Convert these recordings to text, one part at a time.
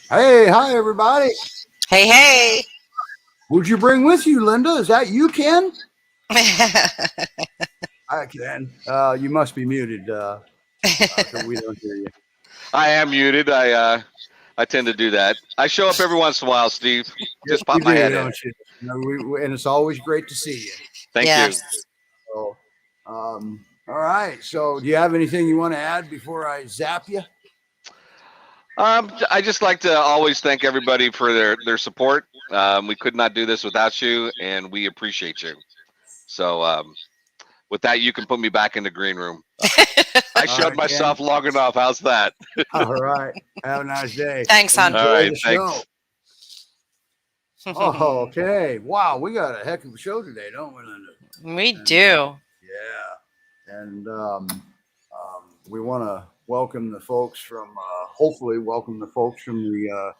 Hey, hi, everybody. Hey, hey. Who'd you bring with you, Linda? Is that you, Ken? Hi, Ken. You must be muted. So we don't hear you. I am muted. I tend to do that. I show up every once in a while, Steve. Just pop my head in. Don't you? And it's always great to see you. Thank you. So, all right. So, do you have anything you want to add before I zap you? I just like to always thank everybody for their support. We could not do this without you, and we appreciate you. So, with that, you can put me back in the green room. I showed myself long enough. How's that? All right. Have a nice day. Thanks, hon. All right. Thanks. Oh, okay. Wow, we got a heck of a show today, don't we, Linda? We do. Yeah. And we want to welcome the folks from, hopefully welcome the folks from the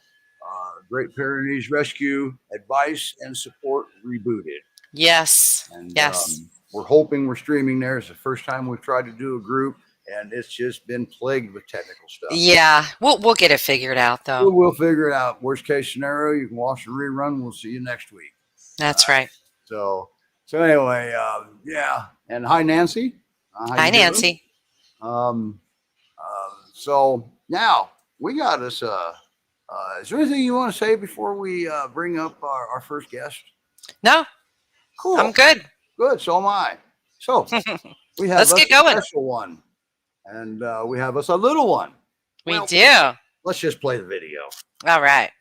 Great Pyrenees Rescue Advice and Support Rebooted. Yes. And, yes. We're hoping we're streaming there. It's the first time we've tried to do a group, and it's just been plagued with technical stuff. Yeah, we'll get it figured out, though. We'll figure it out. Worst case scenario, you can watch the rerun. We'll see you next week. That's right. So anyway, yeah. And hi, Nancy. Hi, Nancy. So now we got us. Is there anything you want to say before we bring up our first guest? No. Cool. I'm good. Good. So am I. So we have Let's get going. A special one, and we have us a little one. We do. Let's just play the video. All right.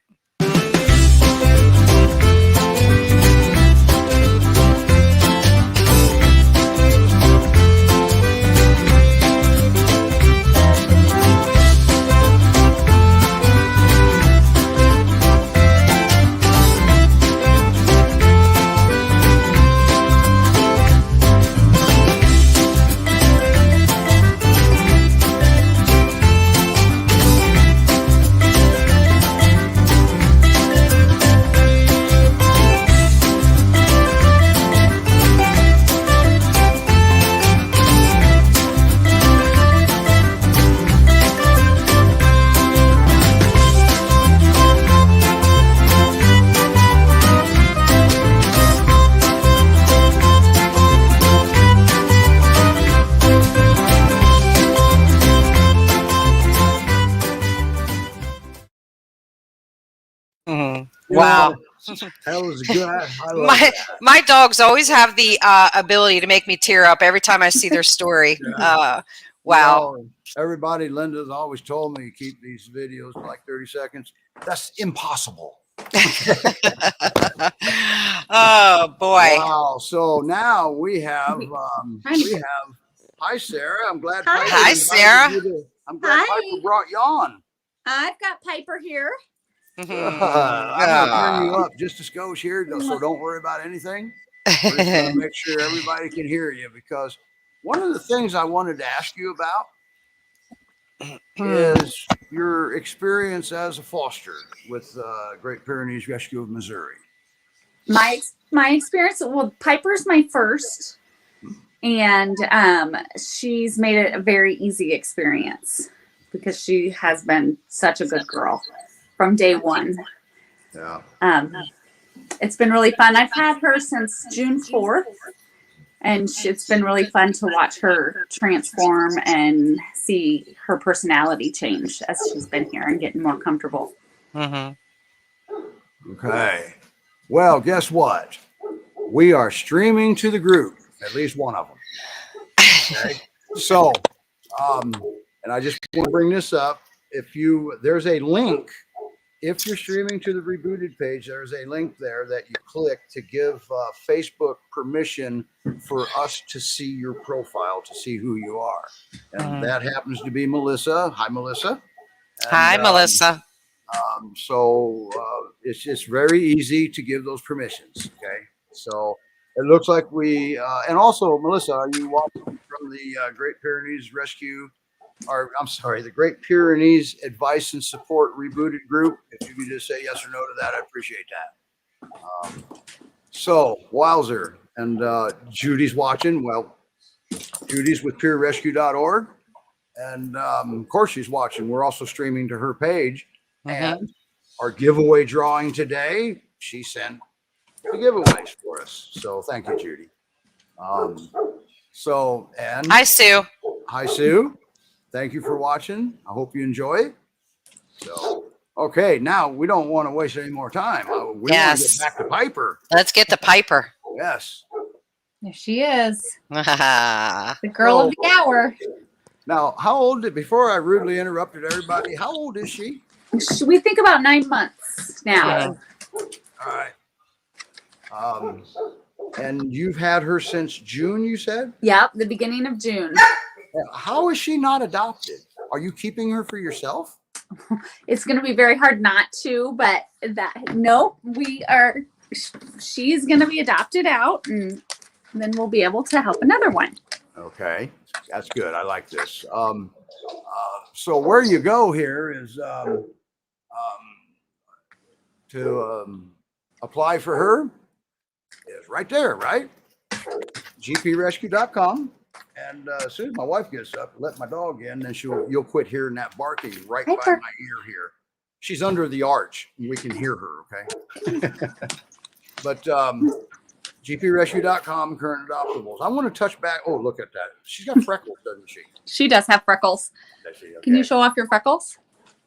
Wow. That was good. My dogs always have the ability to make me tear up every time I see their story. Wow. You know, everybody, Linda's always told me keep these videos for like 30 seconds. That's impossible. Oh boy. Wow. So now we have hi Sarah. I'm glad Hi Sarah. I'm glad Piper brought you on. I've got Piper here. I'm gonna turn you up just a skosh here, so don't worry about anything. We're just gonna make sure everybody can hear you, because one of the things I wanted to ask you about is your experience as a foster with Great Pyrenees Rescue of Missouri. My experience, well, Piper's my first, and she's made it a very easy experience because she has been such a good girl from day one. Yeah. It's been really fun. I've had her since June 4th, and it's been really fun to watch her transform and see her personality change as she's been here and getting more comfortable. Okay. Well, guess what? We are streaming to the group, at least one of them. Okay. So, and I just want to bring this up. There's a link. If you're streaming to the rebooted page, there's a link there that you click to give Facebook permission for us to see your profile, to see who you are. And that happens to be Melissa. Hi, Melissa. And, hi, Melissa. So it's just very easy to give those permissions. Okay. So it looks like we, and also, Melissa, are you watching from the Great Pyrenees Rescue? Or I'm sorry, the Great Pyrenees Advice and Support Rebooted Group. If you could just say yes or no to that, I appreciate that. So, wowzer. And Judy's watching. Well, Judy's with peerrescue.org. And of course, she's watching. We're also streaming to her page. And our giveaway drawing today. She sent the giveaways for us. So thank you, Judy. And Hi, Sue. hi, Sue. Thank you for watching. I hope you enjoy. So, okay, now we don't want to waste any more time. We want to Yes. get back to Piper. Let's get to Piper. Yes. There she is, yeah. the girl of the hour. Now, how old, before I rudely interrupted everybody, how old is she? We think about 9 months now. All right. And you've had her since June, you said? Yep, the beginning of June. How is she not adopted? Are you keeping her for yourself? It's going to be very hard not to, but we are. She's going to be adopted out, and then we'll be able to help another one. Okay, that's good. I like this. So where you go here is to apply for her is right there, right? GPRescue.com. And as soon as my wife gets up, let my dog in, then you'll quit hearing that barking right by my ear here. She's under the arch, and we can hear her, okay? But GPRescue.com, current adoptables. I want to touch back. Oh, look at that. She's got freckles, doesn't she? She does have freckles. Does she? Okay. Can you show off your freckles?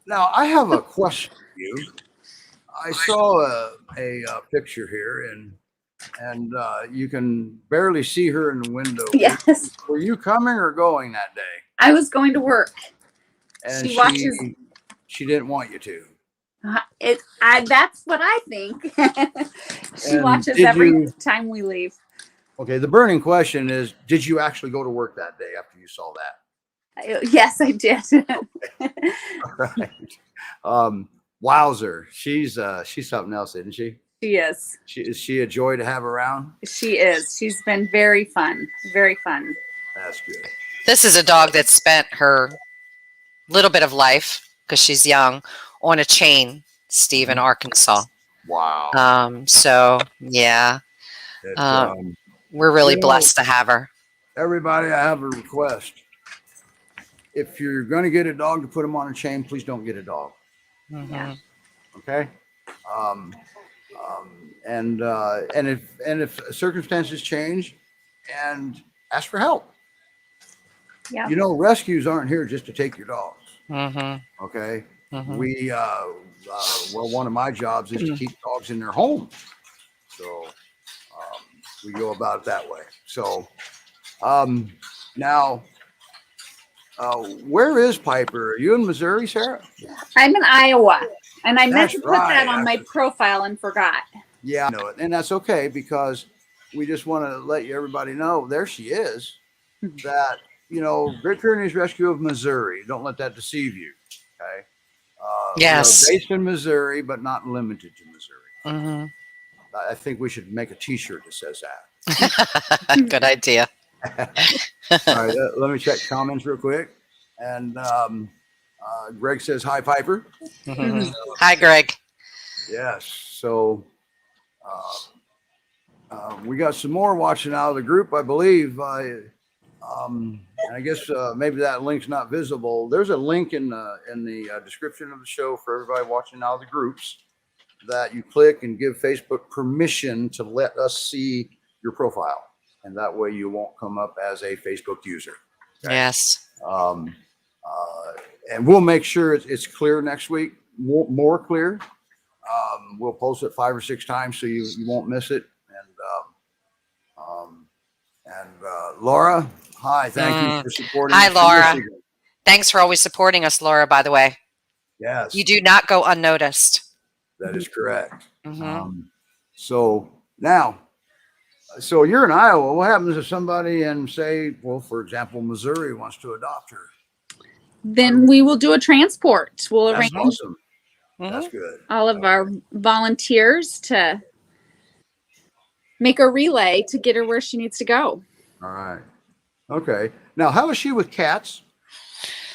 Now, I have a question for you. I saw a picture here, and you can barely see her in the window. Yes. Were you coming or going that day? I was going to work. And She watches. She didn't want you to. That's what I think. She And watches did every you- time we leave. Okay, the burning question is, did you actually go to work that day after you saw that? Yes, I did. All right. Wowzer. She's something else, isn't she? She is. Is she a joy to have around? She is. She's been very fun. Very fun. That's good. This is a dog that spent her little bit of life, because she's young, on a chain, Steve, in Arkansas. Wow. So yeah, It, we're really You know- blessed to have her. everybody, I have a request. If you're going to get a dog to put him on a chain, please don't get a dog. Mhm. Okay. And if circumstances change, and ask for help. Yeah. You know, rescues aren't here just to take your dogs. Mhm. Okay. Mhm. We one of my jobs is to keep dogs in their home. So we go about it that way. So now, where is Piper? Are you in Missouri, Sarah? I'm in Iowa, and I meant That's to put that right. on my profile and forgot. Yeah, I know it. And that's okay, because we just want to let everybody know, there she is, that, Great Pyrenees Rescue of Missouri. Don't let that deceive you. Okay. Yes. Based in Missouri, but not limited to Missouri. Mhm. I think we should make a T-shirt that says that. Good idea. All right, let me check comments real quick. And Greg says, hi, Piper. Mhm. Hi, Greg. Yes. So we got some more watching out of the group, I believe. And I guess maybe that link's not visible. There's a link in the description of the show for everybody watching out of the groups that you click and give Facebook permission to let us see your profile. And that way you won't come up as a Facebook user. Okay? Yes. And we'll make sure it's clear next week, more clear. We'll post it 5 or 6 times so you won't miss it. And Laura, hi, thank you for supporting Hi, us from Laura. Michigan. Thanks for always supporting us, Laura, by the way. Yes, You do not go unnoticed. that is correct. Mhm. So now, so you're in Iowa. What happens if somebody in, say, well, for example, Missouri wants to adopt her? Then we will do a transport. We'll That's arrange awesome. Mhm. That's good. all of our volunteers to make a relay to get her where she needs to go. All right. Okay. Now, how is she with cats?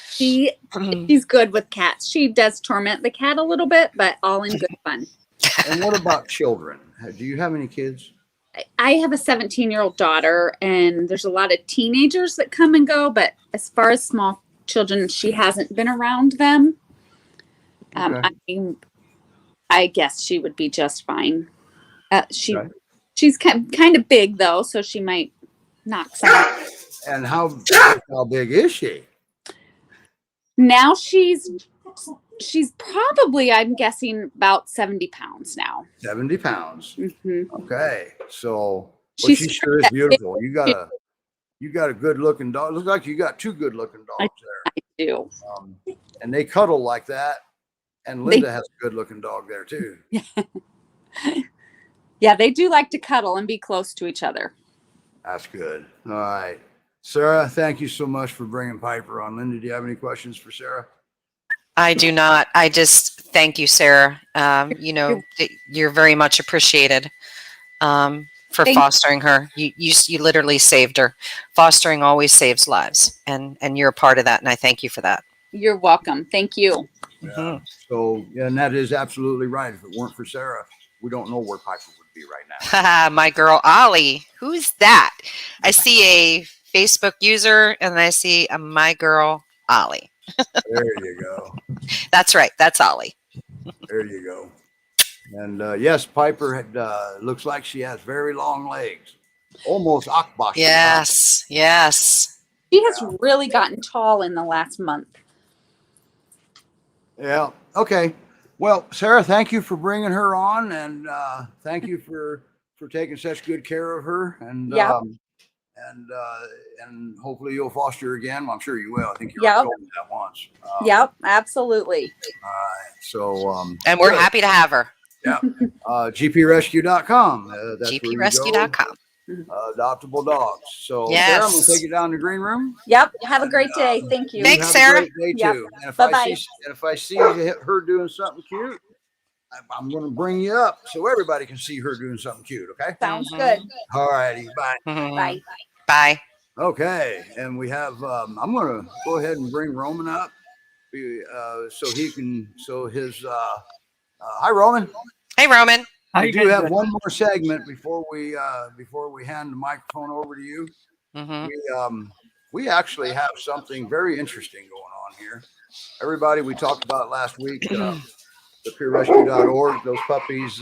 She's good with cats. She does torment the cat a little bit, but all in good fun. And what about children? Do you have any kids? I have a 17-year-old daughter, and there's a lot of teenagers that come and go, but as far as small children, she hasn't been around them. Okay. I guess she would be just fine. Okay. She's kind of big though, so she might knock some. And how big is she? Now she's probably, I'm guessing, about 70 pounds now. 70 pounds. Mm-hmm. Okay. So She she sure is beautiful. You got a good looking dog. Looks like you got two good looking dogs there. I do. And they cuddle like that. And Linda has a good looking dog there too. Yeah, they do like to cuddle and be close to each other. That's good. All right. Sarah, thank you so much for bringing Piper on. Linda, do you have any questions for Sarah? I do not. I just thank you, Sarah. You know, you're very much appreciated for fostering her. You literally saved her. Fostering always saves lives, and you're a part of that, and I thank you for that. You're welcome. Thank you. Yeah. So, and that is absolutely right. If it weren't for Sarah, we don't know where Piper would be right now. My girl Ollie. Who's that? I see a Facebook user, and I see a my girl Ollie. There you go. That's right. That's Ollie. There you go. And yes, Piper had, looks like she has very long legs, almost Akbash. Yes. Yes. She has really gotten tall in the last month. Yeah. Okay. Well, Sarah, thank you for bringing her on, and thank you for taking such good care of her. And and hopefully you'll foster her again. Well, I'm sure you will. I think you told me that once. Yep, absolutely. So and we're happy to have her. Yeah. GPRescue.com. That's GPRescue.com. Adoptable dogs. So yes. Sarah, I'm gonna take you down to the green room. Yep. Have a great day. Thank you. Thanks, Sarah. Have a great day too. And if I see her doing something cute, I'm gonna bring you up so everybody can see her doing something cute. Okay. Sounds good. All righty. Bye. Bye. Bye. Okay. And we have. I'm gonna go ahead and bring Roman up, so he can. So his. Hi, Roman. Hey, Roman. I do have one more segment before we hand the microphone over to you. We actually have something very interesting going on here. Everybody, we talked about last week, the peerrescue.org, those puppies.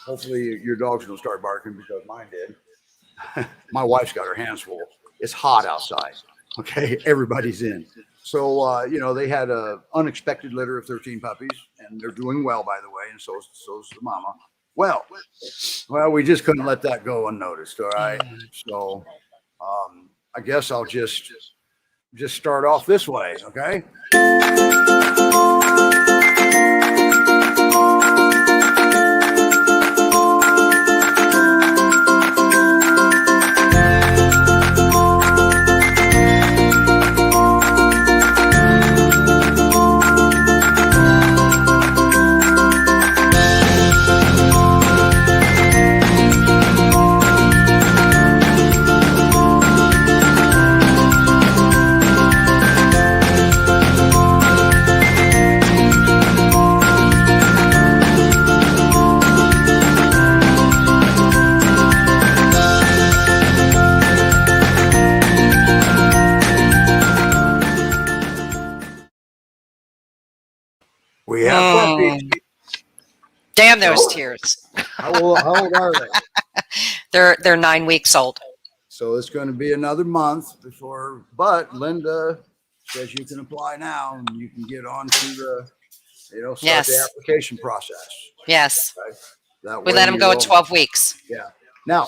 Hopefully your dogs don't start barking because mine did. My wife's got her hands full. It's hot outside. Okay, everybody's in. So, they had a unexpected litter of 13 puppies, and they're doing well, by the way, and so's the mama. Well, we just couldn't let that go unnoticed, all right? So, I guess I'll just start off this way, okay? We have puppies. Damn those tears. How old are they? They're 9 weeks old. So it's going to be another month before, but Linda says you can apply now and you can get on to the, start the application process. Yes. Okay? That We way let them go at 12 weeks. Yeah. Now,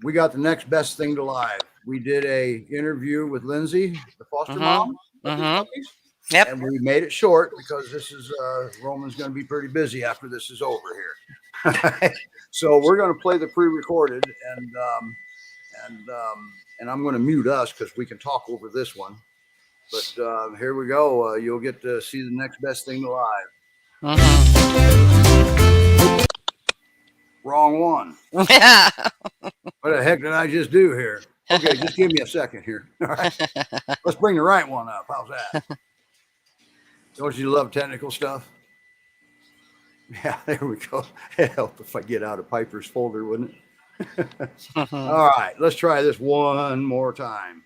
we got the next best thing to live. We did a interview with Lindsay, the foster mom of these puppies. Yep. And we made it short because this is Roman's going to be pretty busy after this is over here. So we're going to play the pre-recorded, and I'm going to mute us because we can talk over this one. But here we go. You'll get to see the next best thing to live. Wrong one. What the heck did I just do here? Okay, just give me a second here. All right. Let's bring the right one up. How's that? Don't you love technical stuff? Yeah, there we go. It'd help if I get out of Piper's folder, wouldn't it? All right, let's try this one more time.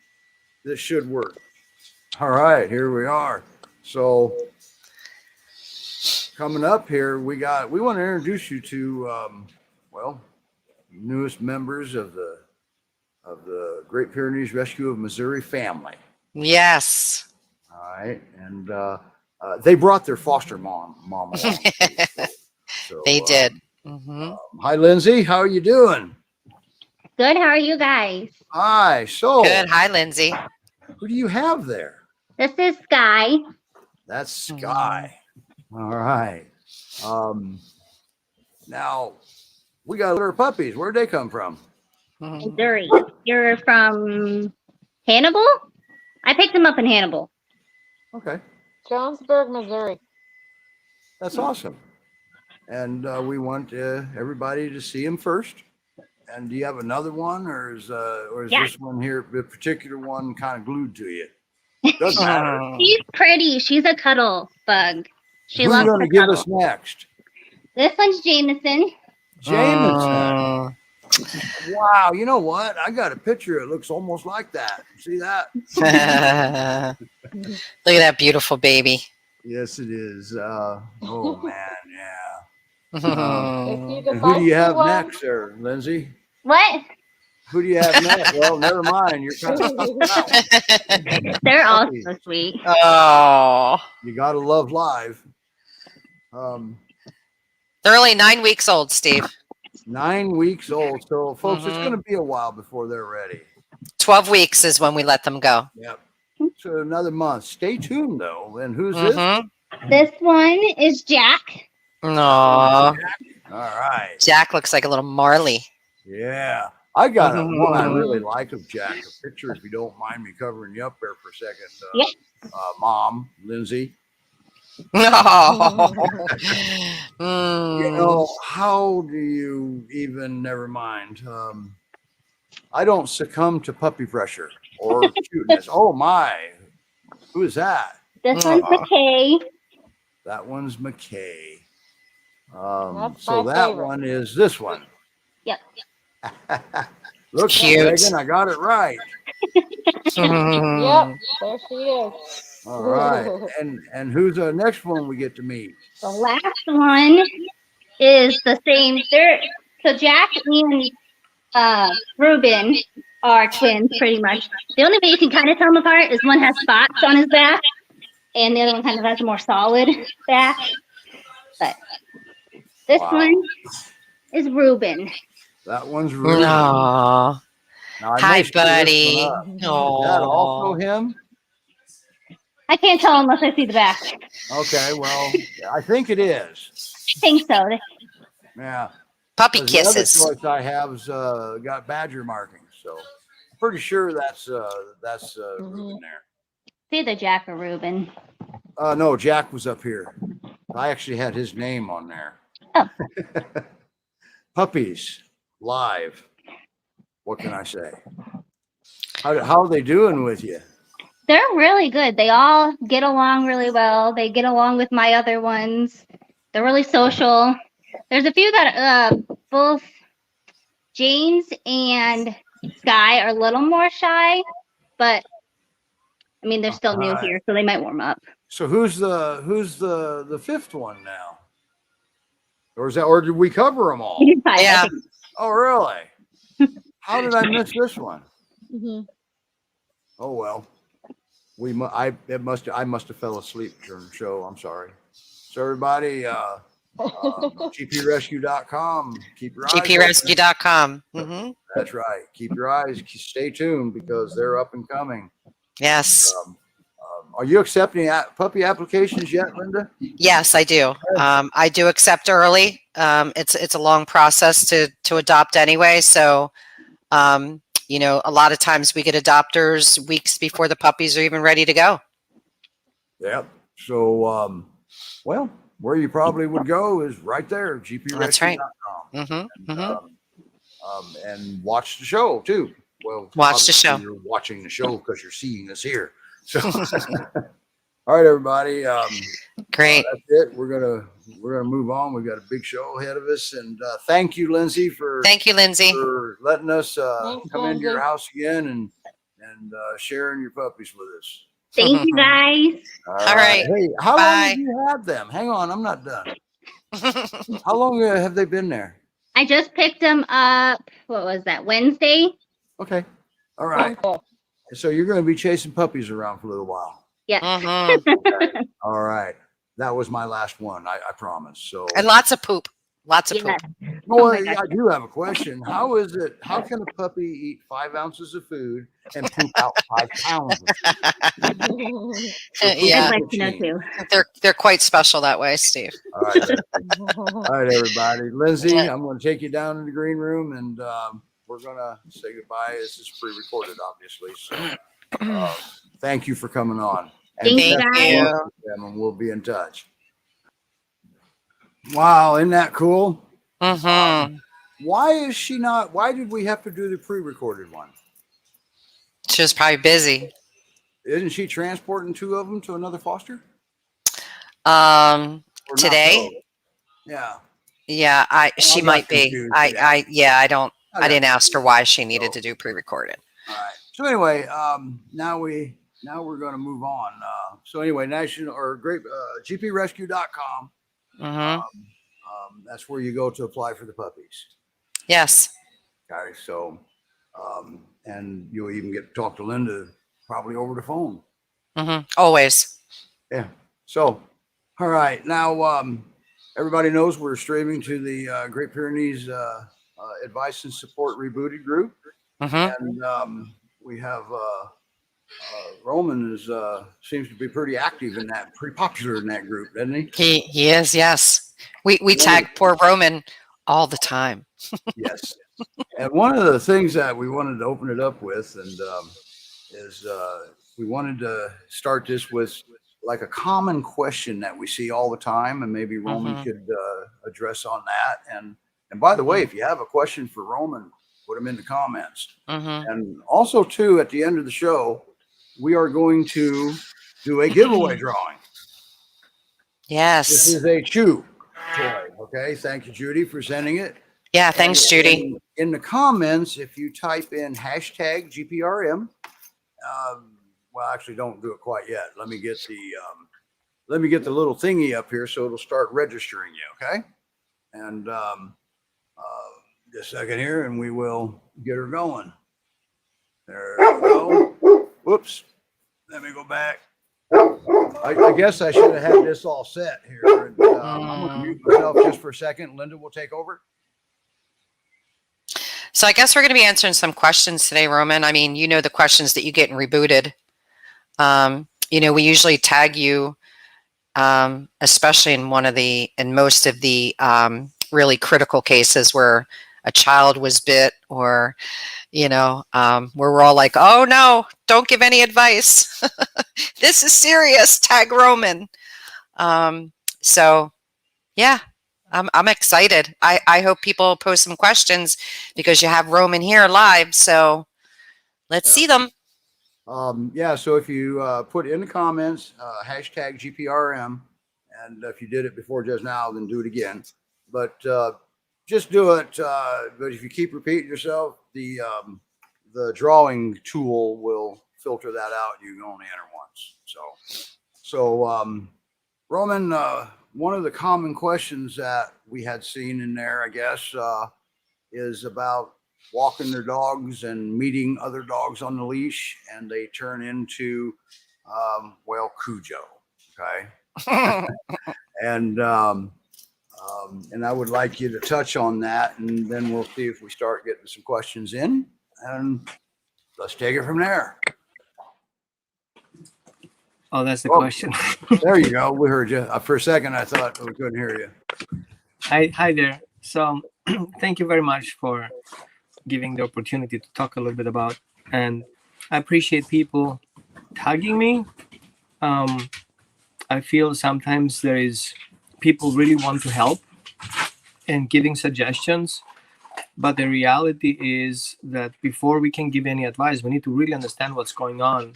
This should work. All right, here we are. So coming up here, we want to introduce you to, well, newest members of the Great Pyrenees Rescue of Missouri family. Yes. All right, and they brought their foster mom along. So, They did. Mm-hmm. Hi, Lindsay. How are you doing? Good. How are you guys? Hi. So, Good. Hi, Lindsay. who do you have there? This is Skye. That's Skye. All right. Now we got little puppies. Where'd they come from? Mhm. Missouri. You're from Hannibal? I picked them up in Hannibal. Okay, Jonesburg, Missouri. that's awesome. And we want everybody to see him first. And do you have another one, or is Yeah. this one here, the particular one, kind of glued to you? Doesn't matter. She's pretty. She's a cuddle bug. She Who's loves going to to give cuddle. us next? This one's Jameson. Jameson. Wow, you know what? I got a picture. It looks almost like that. See that? Look at that beautiful baby. Yes, it is. Oh man, yeah. Mhm. And who do you have next, there, Lindsay? What? Who do you have next? Well, never mind. You're kind of They're all so sweet. Oh, you gotta love live. they're only 9 weeks old, Steve. 9 weeks old. So, folks, it's Mhm. gonna be a while before they're ready. 12 weeks is when we let them go. Yep. So another month. Stay tuned though. And who's this? Mhm. This one is Jack. Aw. All right. Jack looks like a little Marley. Yeah. I got one I really like of Jack. A picture, if you don't mind me covering you up there for a second. Yeah. Mom, Lindsay. No. You know, how do you even, never mind. I don't succumb to puppy pressure or cuteness. Oh my. Who is that? This one's Aw. Mackay. That one's Mackay. That's So my that favorite. one is this one. Yep. Look, Cute. Megan, I got it right. Yep, there she is. All right. And who's the next one we get to meet? The last one is the same. So Jack and Ruben are twins, pretty much. The only way you can kind of tell them apart is one has spots on his back, and the other one kind of has a more solid back. But this Wow. one is Ruben. That one's Ruben. Aw. Now, I Hi, may screw this buddy. one up. Is that also Aw. him? I can't tell unless I see the back. Okay, well, I think it is. I think so. Yeah. Puppy 'Cause the other kisses. choice I have is got badger markings, so pretty sure that's Ruben there. It's either Jack or Ruben. No, Jack was up here. I actually had his name on there. Oh. Puppies live. What can I say? How are they doing with you? They're really good. They all get along really well. They get along with my other ones. They're really social. There's a few that both James and Skye are a little more shy, but I mean they're still new here, so they might warm up. So who's the fifth one now? Or did we cover them all? Yeah. Oh, really? How did I miss this one? Mhm. Oh well, I must have fell asleep during the show. I'm sorry. So everybody, GPRescue.com. Keep your eyes open. GPRescue.com. Mm-hmm. That's right. Keep your eyes. Stay tuned because they're up and coming. Yes. Are you accepting puppy applications yet, Linda? Yes, I do. I do accept early. It's a long process to adopt anyway. So, you know, a lot of times we get adopters weeks before the puppies are even ready to go. Yep. So, well, where you probably would go is right there, GPRescue.com. That's right. Mm-hmm. Mm-hmm. And watch the show too. Well, Watch the obviously show. You're watching the show because you're seeing us here. So, all right, everybody. Great. That's it. We're gonna move on. We've got a big show ahead of us, and thank you, Lindsay, for Lindsay. for letting us Thanks, come into your Lindsay. house again and sharing your puppies with us. Thank you guys. All right. Hey, how long Bye. have you had them? Hang on, I'm not done. How long have they been there? I just picked them up. What was that? Wednesday? Okay. All right. Okay. So you're going to be chasing puppies around for a little while. Yes. Mhm. All right. That was my last one. I promise. So. And lots of poop. Lots of Yes. poop. Well, Oh my gosh. I do have a question. How is it? How can a puppy eat 5 ounces of food and poop out 5 pounds? Of food? Yeah. I'd like to know too. They're quite special that way, Steve. All right. All right, everybody. Lindsay, I'm going to take you down in the green room, and we're going to say goodbye. This is pre-recorded, obviously. So thank you for coming on. And Thank you, best of guys. luck with them, and we'll be in touch. Wow, isn't that cool? Mm-hmm. Why is she not? Why did we have to do the pre-recorded one? She was probably busy. Isn't she transporting 2 of them to another foster? Um, Or not Today? both? Yeah. yeah, she I'm might not be. confused, yeah. I didn't ask her why she needed So- to do pre-recorded. All right. So anyway, now we're going to move on. So anyway, GPRescue.com. Mm-hmm. That's where you go to apply for the puppies. Yes. Okay. So, and you'll even get to talk to Linda probably over the phone. Mm-hmm. Always. Yeah. So, all right. Now, everybody knows we're streaming to the Great Pyrenees Advice and Support Rebooted group. Mm-hmm. And we have Roman seems to be pretty active in that, pretty popular in that group, doesn't he? He is. Yes. We tag poor Roman all the time. Yes. And one of the things that we wanted to open it up with, and is we wanted to start this with like a common question that we see all the time, and maybe Roman Mhm. could address on that. And by the way, if you have a question for Roman, put them in the comments. Mm-hmm. And also, too, at the end of the show, we are going to do a giveaway drawing. This Yes. is a chew toy. Okay. Thank you, Judy, for sending it. Yeah. Thanks, And Judy. in the comments, if you type in hashtag GPRM, well, actually, don't do it quite yet. Let me get the little thingy up here so it'll start registering you. Okay. And just a second here, and we will get her going. There we go. Whoops. Let me go back. I guess I should have had this all set here. And, I'm going to mute myself just for a second. Linda will take over. So I guess we're going to be answering some questions today, Roman. I mean, you know the questions that you get in Rebooted. We usually tag you, especially in most of the really critical cases where a child was bit, or where we're all like, oh no, don't give any advice. This is serious. Tag Roman. So yeah, I'm excited. I hope people post some questions because you have Roman here live. So let's see them. So if you put in the comments, hashtag GPRM, and if you did it before just now, then do it again. But just do it. But if you keep repeating yourself, the drawing tool will filter that out. You can only enter once. So Roman, one of the common questions that we had seen in there, I guess, is about walking their dogs and meeting other dogs on the leash, and they turn into, Cujo. Okay. And I would like you to touch on that, and then we'll see if we start getting some questions in, and let's take it from there. Oh, that's the question. There you go. We heard you. For a second, I thought we couldn't hear you. Hi there. So thank you very much for giving the opportunity to talk a little bit about, and I appreciate people tagging me. I feel sometimes there is people really want to help and giving suggestions, but the reality is that before we can give any advice, we need to really understand what's going on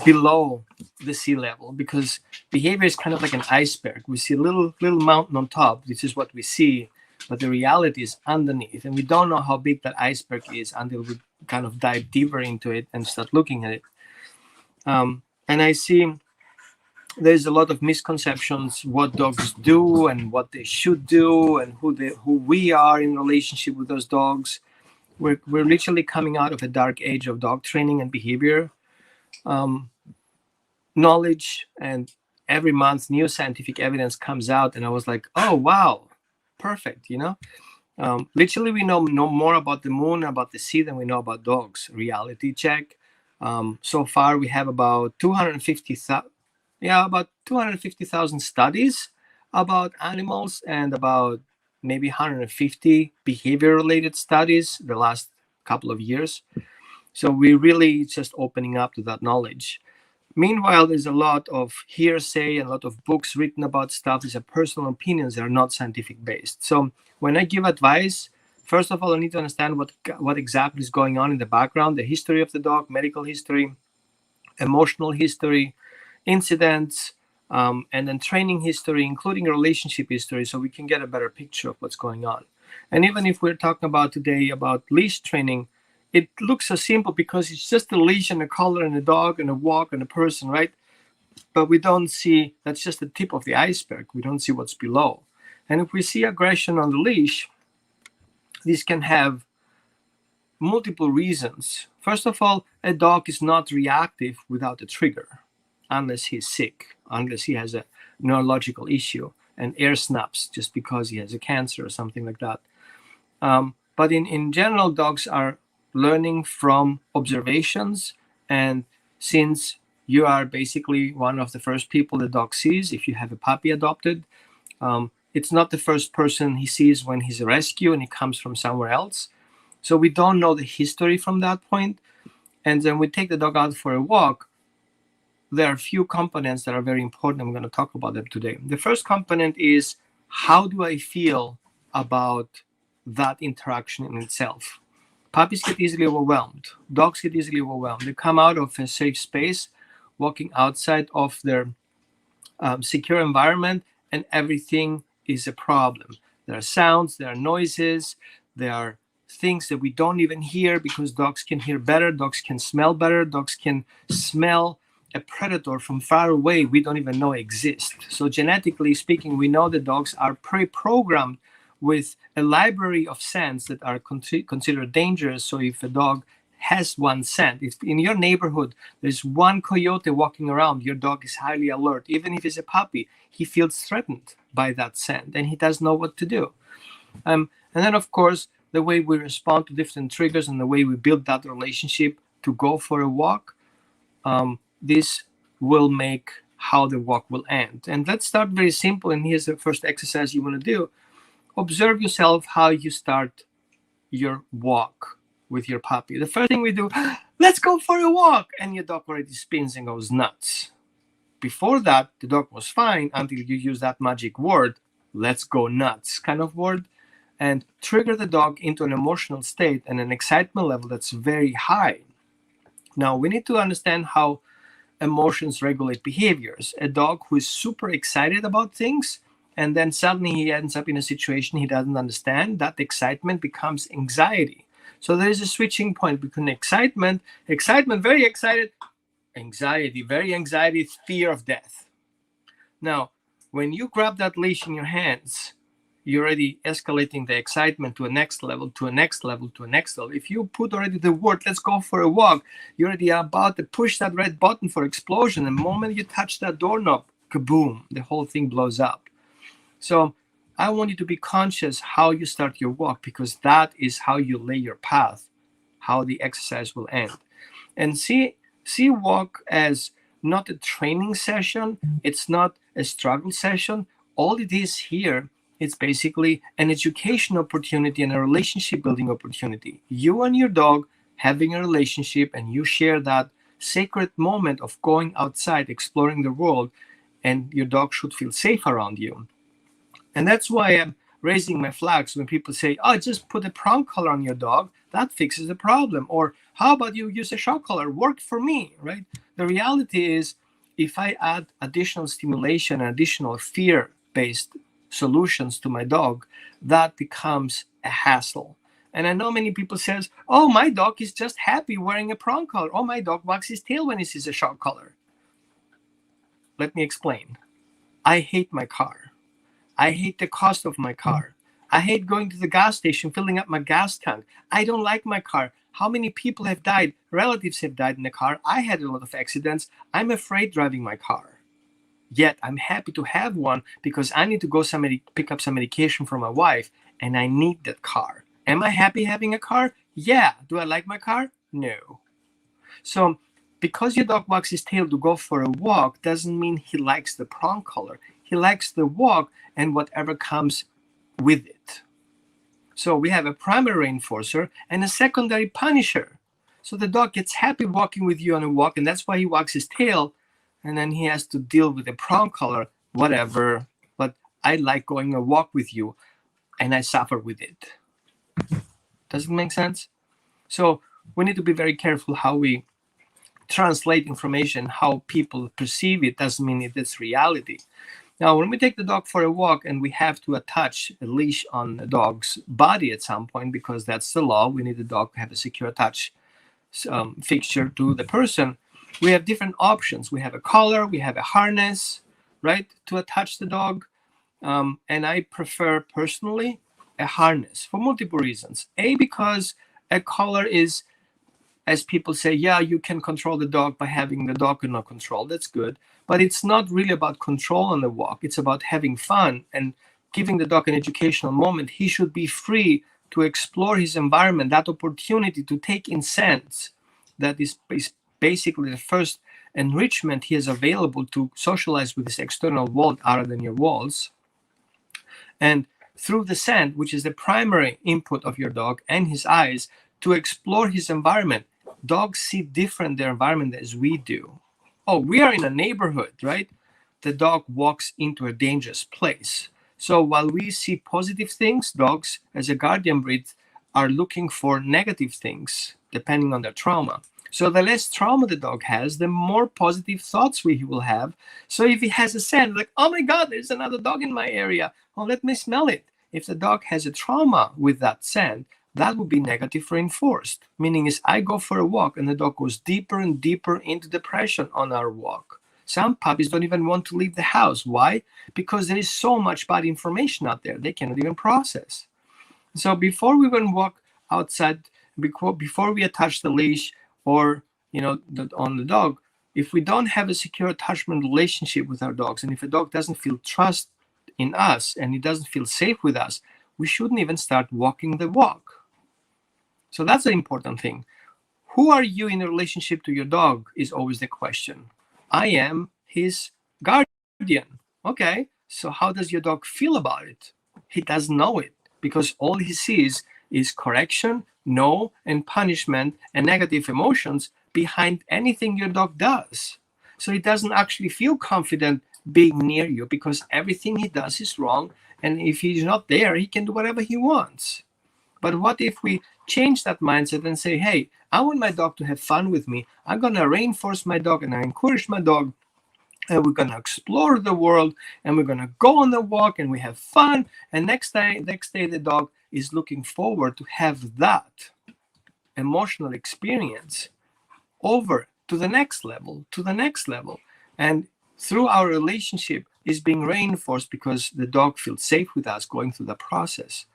below the sea level, because behavior is kind of like an iceberg. We see a little mountain on top. This is what we see, but the reality is underneath, and we don't know how big that iceberg is until we kind of dive deeper into it and start looking at it. And I see there's a lot of misconceptions what dogs do and what they should do and who we are in relationship with those dogs. We're literally coming out of a dark age of dog training and behavior knowledge, and every month new scientific evidence comes out, and I was like, oh wow, perfect, literally we know more about the moon, about the sea than we know about dogs. Reality check. So far we have about 250,000 studies about animals, and about maybe 150 behavior related studies the last couple of years. So we're really just opening up to that knowledge. Meanwhile, there's a lot of hearsay and a lot of books written about stuff. These are personal opinions that are not scientific based. So when I give advice, first of all, I need to understand what exactly is going on in the background, the history of the dog, medical history, emotional history, incidents, and then training history, including relationship history, so we can get a better picture of what's going on. And even if we're talking about today about leash training, it looks so simple because it's just a leash and a collar and a dog and a walk and a person, right? But we don't see, that's just the tip of the iceberg. We don't see what's below. And if we see aggression on the leash, this can have multiple reasons. First of all, a dog is not reactive without a trigger, unless he's sick, unless he has a neurological issue and air snaps just because he has a cancer or something like that. But in general, dogs are learning from observations, and since you are basically one of the first people the dog sees, if you have a puppy adopted, it's not the first person he sees when he's a rescue and he comes from somewhere else. So we don't know the history from that point. And then we take the dog out for a walk. There are a few components that are very important. I'm going to talk about them today. The first component is, how do I feel about that interaction in itself? Puppies get easily overwhelmed. Dogs get easily overwhelmed. They come out of a safe space, walking outside of their secure environment, and everything is a problem. There are sounds, there are noises, there are things that we don't even hear because dogs can hear better, dogs can smell better, dogs can smell a predator from far away we don't even know exists. So genetically speaking, we know that dogs are pre-programmed with a library of scents that are considered dangerous. So if a dog has one scent, if in your neighborhood there's one coyote walking around, your dog is highly alert. Even if it's a puppy, he feels threatened by that scent and he doesn't know what to do. And then of course, the way we respond to different triggers and the way we build that relationship to go for a walk, this will make how the walk will end. And let's start very simple. And here's the first exercise you want to do. Observe yourself how you start your walk with your puppy. The first thing we do, let's go for a walk. And your dog already spins and goes nuts. Before that, the dog was fine until you use that magic word, let's go nuts kind of word, and trigger the dog into an emotional state and an excitement level that's very high. Now, we need to understand how emotions regulate behaviors. A dog who is super excited about things, and then suddenly he ends up in a situation he doesn't understand, that excitement becomes anxiety. So there is a switching point between excitement, very excited, anxiety, very anxiety, fear of death. Now, when you grab that leash in your hands, you're already escalating the excitement to a next level, to a next level, to a next level. If you put already the word, let's go for a walk, you're already about to push that red button for explosion. The moment you touch that doorknob, kaboom, the whole thing blows up. So I want you to be conscious how you start your walk, because that is how you lay your path, how the exercise will end. And see walk as not a training session. It's not a struggle session. All it is here, it's basically an education opportunity and a relationship building opportunity. You and your dog having a relationship, and you share that sacred moment of going outside, exploring the world, and your dog should feel safe around you. And that's why I'm raising my flags when people say, oh, just put a prong collar on your dog. That fixes the problem. Or how about you use a shock collar? Worked for me, right? The reality is, if I add additional stimulation and additional fear-based solutions to my dog, that becomes a hassle. And I know many people says, oh, my dog is just happy wearing a prong collar. Oh, my dog wags his tail when he sees a shock collar. let me explain. I hate my car. I hate the cost of my car. I hate going to the gas station, filling up my gas tank. I don't like my car. How many people have died? Relatives have died in the car. I had a lot of accidents. I'm afraid driving my car. Yet I'm happy to have one because I need to go pick up some medication for my wife, and I need that car. Am I happy having a car? Yeah. Do I like my car? No. So because your dog wags his tail to go for a walk doesn't mean he likes the prong collar. He likes the walk and whatever comes with it. So we have a primary reinforcer and a secondary punisher. So the dog gets happy walking with you on a walk, and that's why he wags his tail, and then he has to deal with the prong collar, whatever. But I like going a walk with you, and I suffer with it. Does it make sense? So we need to be very careful how we translate information. How people perceive it doesn't mean it's reality. Now, when we take the dog for a walk and we have to attach a leash on the dog's body at some point, because that's the law, we need the dog to have a secure attach fixture to the person. We have different options. We have a collar, we have a harness, right, to attach the dog. And I prefer personally a harness for multiple reasons. A, because a collar is, as people say, yeah, you can control the dog by having the dog under control. That's good. But it's not really about control on the walk. It's about having fun and giving the dog an educational moment. He should be free to explore his environment, that opportunity to take in sense. That is basically the first enrichment he has available to socialize with this external world other than your walls. And through the scent, which is the primary input of your dog, and his eyes, to explore his environment. Dogs see different their environment as we do. Oh, we are in a neighborhood, right? The dog walks into a dangerous place. So while we see positive things, dogs, as a guardian breed, are looking for negative things, depending on their trauma. So the less trauma the dog has, the more positive thoughts he will have. So if he has a scent, like, oh my God, there's another dog in my area. Oh, let me smell it. If the dog has a trauma with that scent, that would be negative reinforced. Meaning is I go for a walk and the dog goes deeper and deeper into depression on our walk. Some puppies don't even want to leave the house. Why? Because there is so much bad information out there they cannot even process. So before we even walk outside, before we attach the leash or on the dog, if we don't have a secure attachment relationship with our dogs, and if a dog doesn't feel trust in us and he doesn't feel safe with us, we shouldn't even start walking the walk. So that's an important thing. Who are you in a relationship to your dog is always the question. I am his guardian. Okay, so how does your dog feel about it? He doesn't know it because all he sees is correction, no, and punishment and negative emotions behind anything your dog does. So he doesn't actually feel confident being near you because everything he does is wrong. And if he's not there, he can do whatever he wants. But what if we change that mindset and say, hey, I want my dog to have fun with me. I'm going to reinforce my dog and I encourage my dog. And we're going to explore the world and we're going to go on the walk and we have fun. And next day, the dog is looking forward to have that emotional experience over to the next level, And through our relationship is being reinforced because the dog feels safe with us going through the process.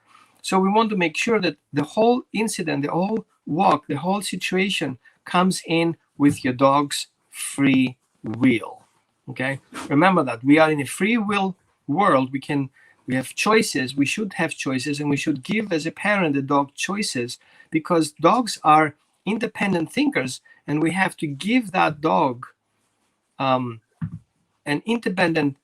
So we want to make sure that the whole incident, the whole walk, the whole situation comes in with your dog's free will. Okay? Remember that we are in a free will world. We have choices. We should have choices, and we should give as a parent the dog choices because dogs are independent thinkers, and we have to give that dog an independent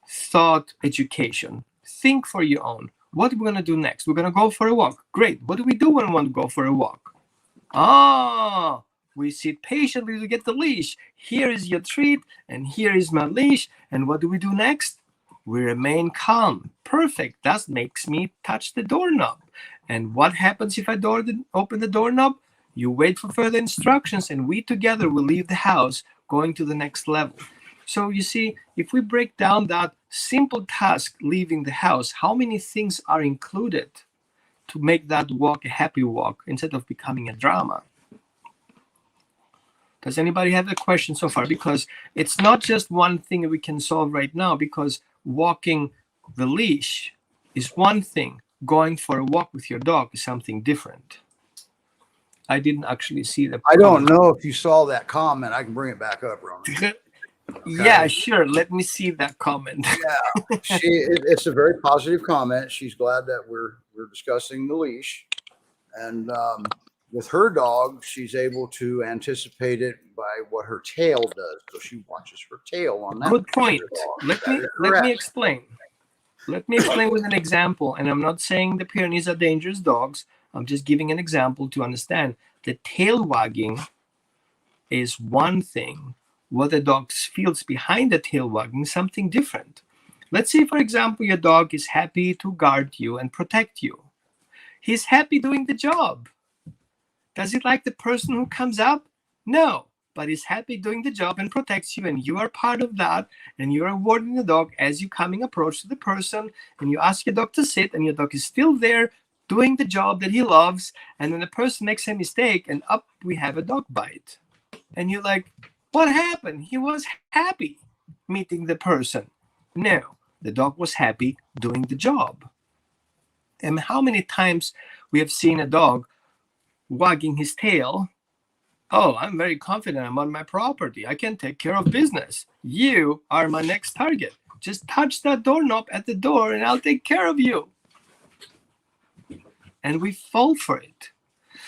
thought education. Think for your own. What are we going to do next? We're going to go for a walk. Great. What do we do when we want to go for a walk? We sit patiently to get the leash. Here is your treat, and here is my leash. And what do we do next? We remain calm. Perfect. That makes me touch the doorknob. And what happens if I open the doorknob? You wait for further instructions, and we together will leave the house going to the next level. So you see, if we break down that simple task, leaving the house, how many things are included to make that walk a happy walk instead of becoming a drama? Does anybody have a question so far? Because it's not just one thing we can solve right now, because walking the leash is one thing. Going for a walk with your dog is something different. I didn't actually see the I don't comment. know if you saw that comment. I can bring it back up, Roman. Yeah, sure. Let me see that comment. It's a very positive comment. She's glad that we're discussing the leash, and with her dog, she's able to anticipate it by what her tail does. So she watches her tail on that. Good point. Dog. Let me explain. Let me explain with an example. And I'm not saying the Pyrenees are dangerous dogs. I'm just giving an example to understand. The tail wagging is one thing. What the dog feels behind the tail wagging is something different. Let's say, for example, your dog is happy to guard you and protect you. He's happy doing the job. Does it like the person who comes up? No, but he's happy doing the job and protects you, and you are part of that, and you are rewarding the dog as you coming approach to the person, and you ask your dog to sit, and your dog is still there doing the job that he loves, and then the person makes a mistake, and up we have a dog bite. And you're like, what happened? He was happy meeting the person. No, the dog was happy doing the job. And how many times we have seen a dog wagging his tail? Oh, I'm very confident I'm on my property. I can take care of business. You are my next target. Just touch that doorknob at the door and I'll take care of you. And we fall for it.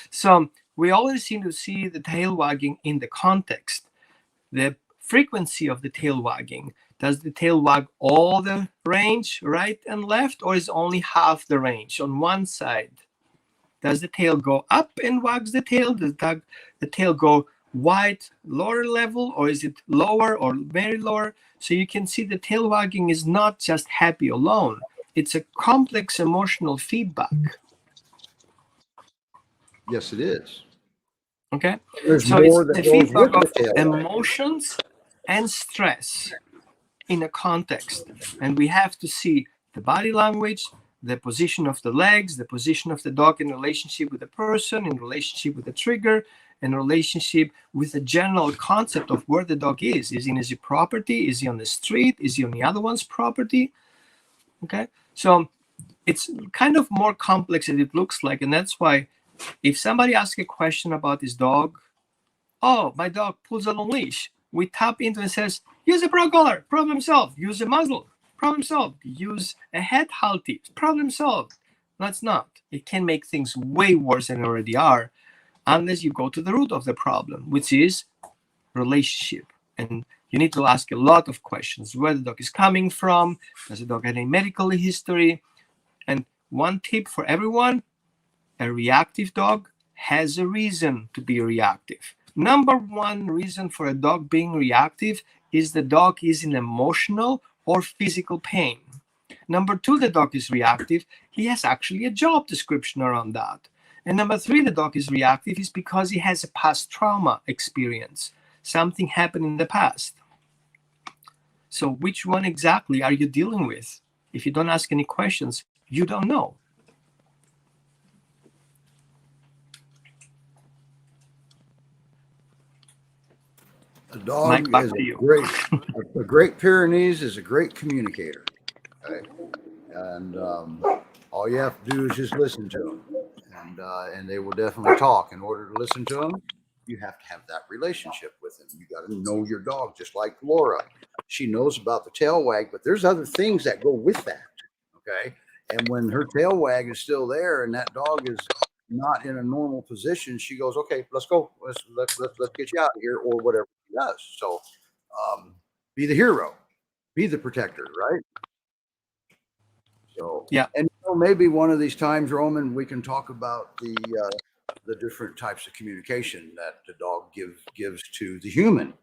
So we always seem to see the tail wagging in the context. The frequency of the tail wagging. Does the tail wag all the range, right and left, or is only half the range on one side? Does the tail go up and wags the tail? Does the tail go wide, lower level, or is it lower or very lower? So you can see the tail wagging is not just happy alone. It's a complex emotional feedback. Yes, it is. Okay? There's So more it's that the goes feedback with of the tail wagging. emotions and stress in a context. And we have to see the body language, the position of the legs, the position of the dog in relationship with the person, in relationship with the trigger, in relationship with the general concept of where the dog is. Is he in his property? Is he on the street? Is he on the other one's property? Okay, so it's kind of more complex than it looks like. And that's why if somebody asks a question about his dog, oh, my dog pulls on a leash, we tap into and says, use a pro collar, problem solved. Use a muzzle, problem solved. Use a head halty, problem solved. No, it's not. It can make things way worse than they already are, unless you go to the root of the problem, which is relationship. And you need to ask a lot of questions. Where the dog is coming from? Does the dog have any medical history? And one tip for everyone, a reactive dog has a reason to be reactive. Number one reason for a dog being reactive is the dog is in emotional or physical pain. Number two, the dog is reactive. He has actually a job description around that. And number three, the dog is reactive is because he has a past trauma experience. Something happened in the past. So which one exactly are you dealing with? If you don't ask any questions, you don't know. A dog Mike, back is to you. a great Pyrenees is a great communicator. Okay? And all you have to do is just listen to them. And they will definitely talk. In order to listen to them, you have to have that relationship with them. You got to know your dog, just like Laura. She knows about the tail wag, but there's other things that go with that. Okay. And when her tail wag is still there and that dog is not in a normal position, she goes, okay, let's go. Let's get you out of here, or whatever she does. So be the hero, be the protector, right? So yeah. And maybe one of these times, Roman, we can talk about the different types of communication that the dog gives to the human,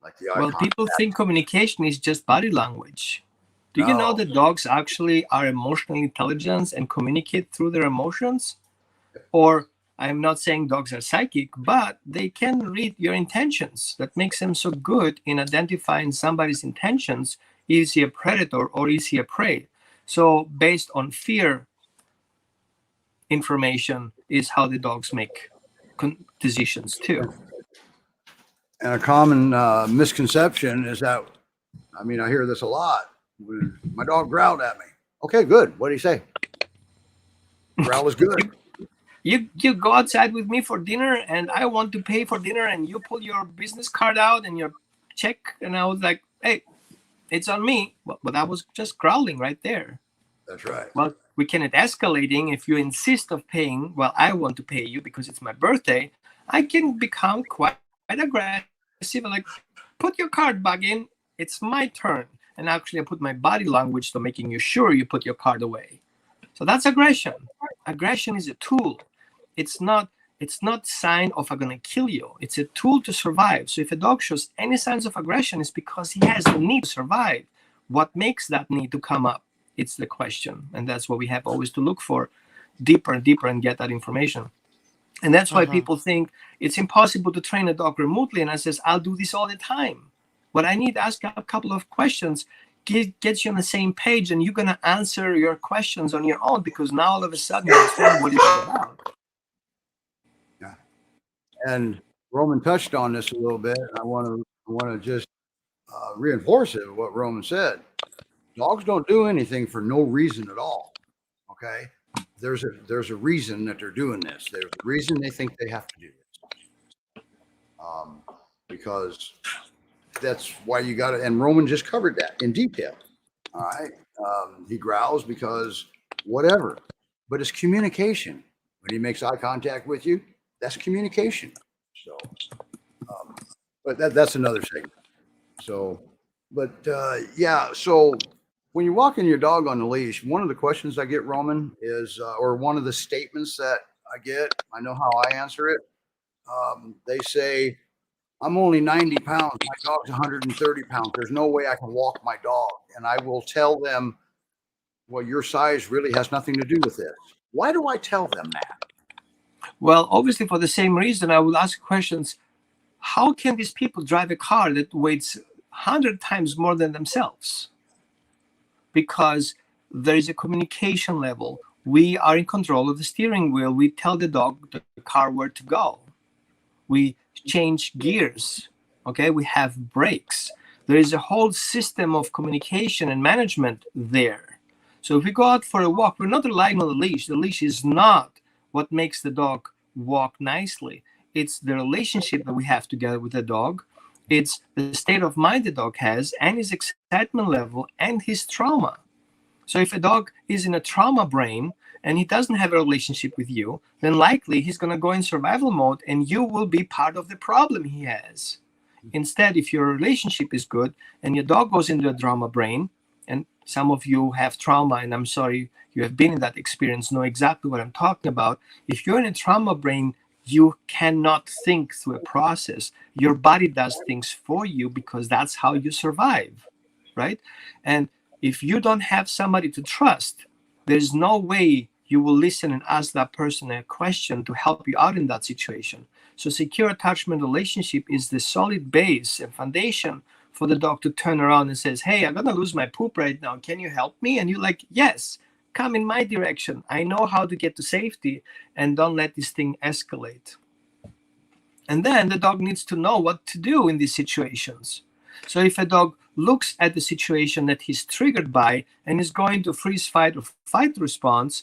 like the eye Well, contact. people think communication is just body language. Do you know that dogs actually are emotional intelligence and communicate through their emotions? Or I'm not saying dogs are psychic, but they can read your intentions. That makes them so good in identifying somebody's intentions. Is he a predator or is he a prey? So based on fear information is how the dogs make decisions too. And a common misconception is that, I mean, I hear this a lot. My dog growled at me. Okay, good. What did he say? Growl is good. You go outside with me for dinner, and I want to pay for dinner, and you pull your business card out and your check, and I was like, hey, it's on me. But I was just growling right there. That's right. Well, we can it escalating. If you insist of paying, well, I want to pay you because it's my birthday. I can become quite aggressive, like, put your card back in. It's my turn. And actually, I put my body language to making you sure you put your card away. So that's aggression. Aggression is a tool. It's not sign of I'm gonna kill you. It's a tool to survive. So if a dog shows any signs of aggression, it's because he has the need to survive. What makes that need to come up? It's the question. And that's what we have always to look for deeper and deeper and get that information. And that's why people think it's impossible to train a dog remotely. And I says, I'll do this all the time. What I need to ask a couple of questions, gets you on the same page, and you're going to answer your questions on your own, because now all of a sudden you understand what it's about. Yeah. And Roman touched on this a little bit. I want to just reinforce it, what Roman said. Dogs don't do anything for no reason at all. Okay. There's a reason that they're doing this. There's a reason they think they have to do this. Because that's why you got to, and Roman just covered that in detail. All right. He growls because whatever, but it's communication. When he makes eye contact with you, that's communication. So, but that's another segment. So, but yeah. So when you're walking your dog on the leash, one of the questions I get, Roman, is, or one of the statements that I get, I know how I answer it. They say, I'm only 90 pounds. My dog's 130 pounds. There's no way I can walk my dog. And I will tell them, well, your size really has nothing to do with this. Why do I tell them that? Well, obviously for the same reason, I will ask questions. How can these people drive a car that weighs 100 times more than themselves? Because there is a communication level. We are in control of the steering wheel. We tell the dog, the car, where to go. We change gears, okay? We have brakes. There is a whole system of communication and management there. So if we go out for a walk, we're not relying on the leash. The leash is not what makes the dog walk nicely. It's the relationship that we have together with the dog. It's the state of mind the dog has, and his excitement level, and his trauma. So if a dog is in a trauma brain and he doesn't have a relationship with you, then likely he's going to go in survival mode, and you will be part of the problem he has. Instead, if your relationship is good and your dog goes into a trauma brain, and some of you have trauma, and I'm sorry you have been in that experience, know exactly what I'm talking about. If you're in a trauma brain, you cannot think through a process. Your body does things for you because that's how you survive, right? And if you don't have somebody to trust, there's no way you will listen and ask that person a question to help you out in that situation. So secure attachment relationship is the solid base and foundation for the dog to turn around and says, hey, I'm gonna lose my poop right now. Can you help me? And you're like, yes, come in my direction. I know how to get to safety, and don't let this thing escalate. And then the dog needs to know what to do in these situations. So if a dog looks at the situation that he's triggered by and is going to freeze, fight, or fight response,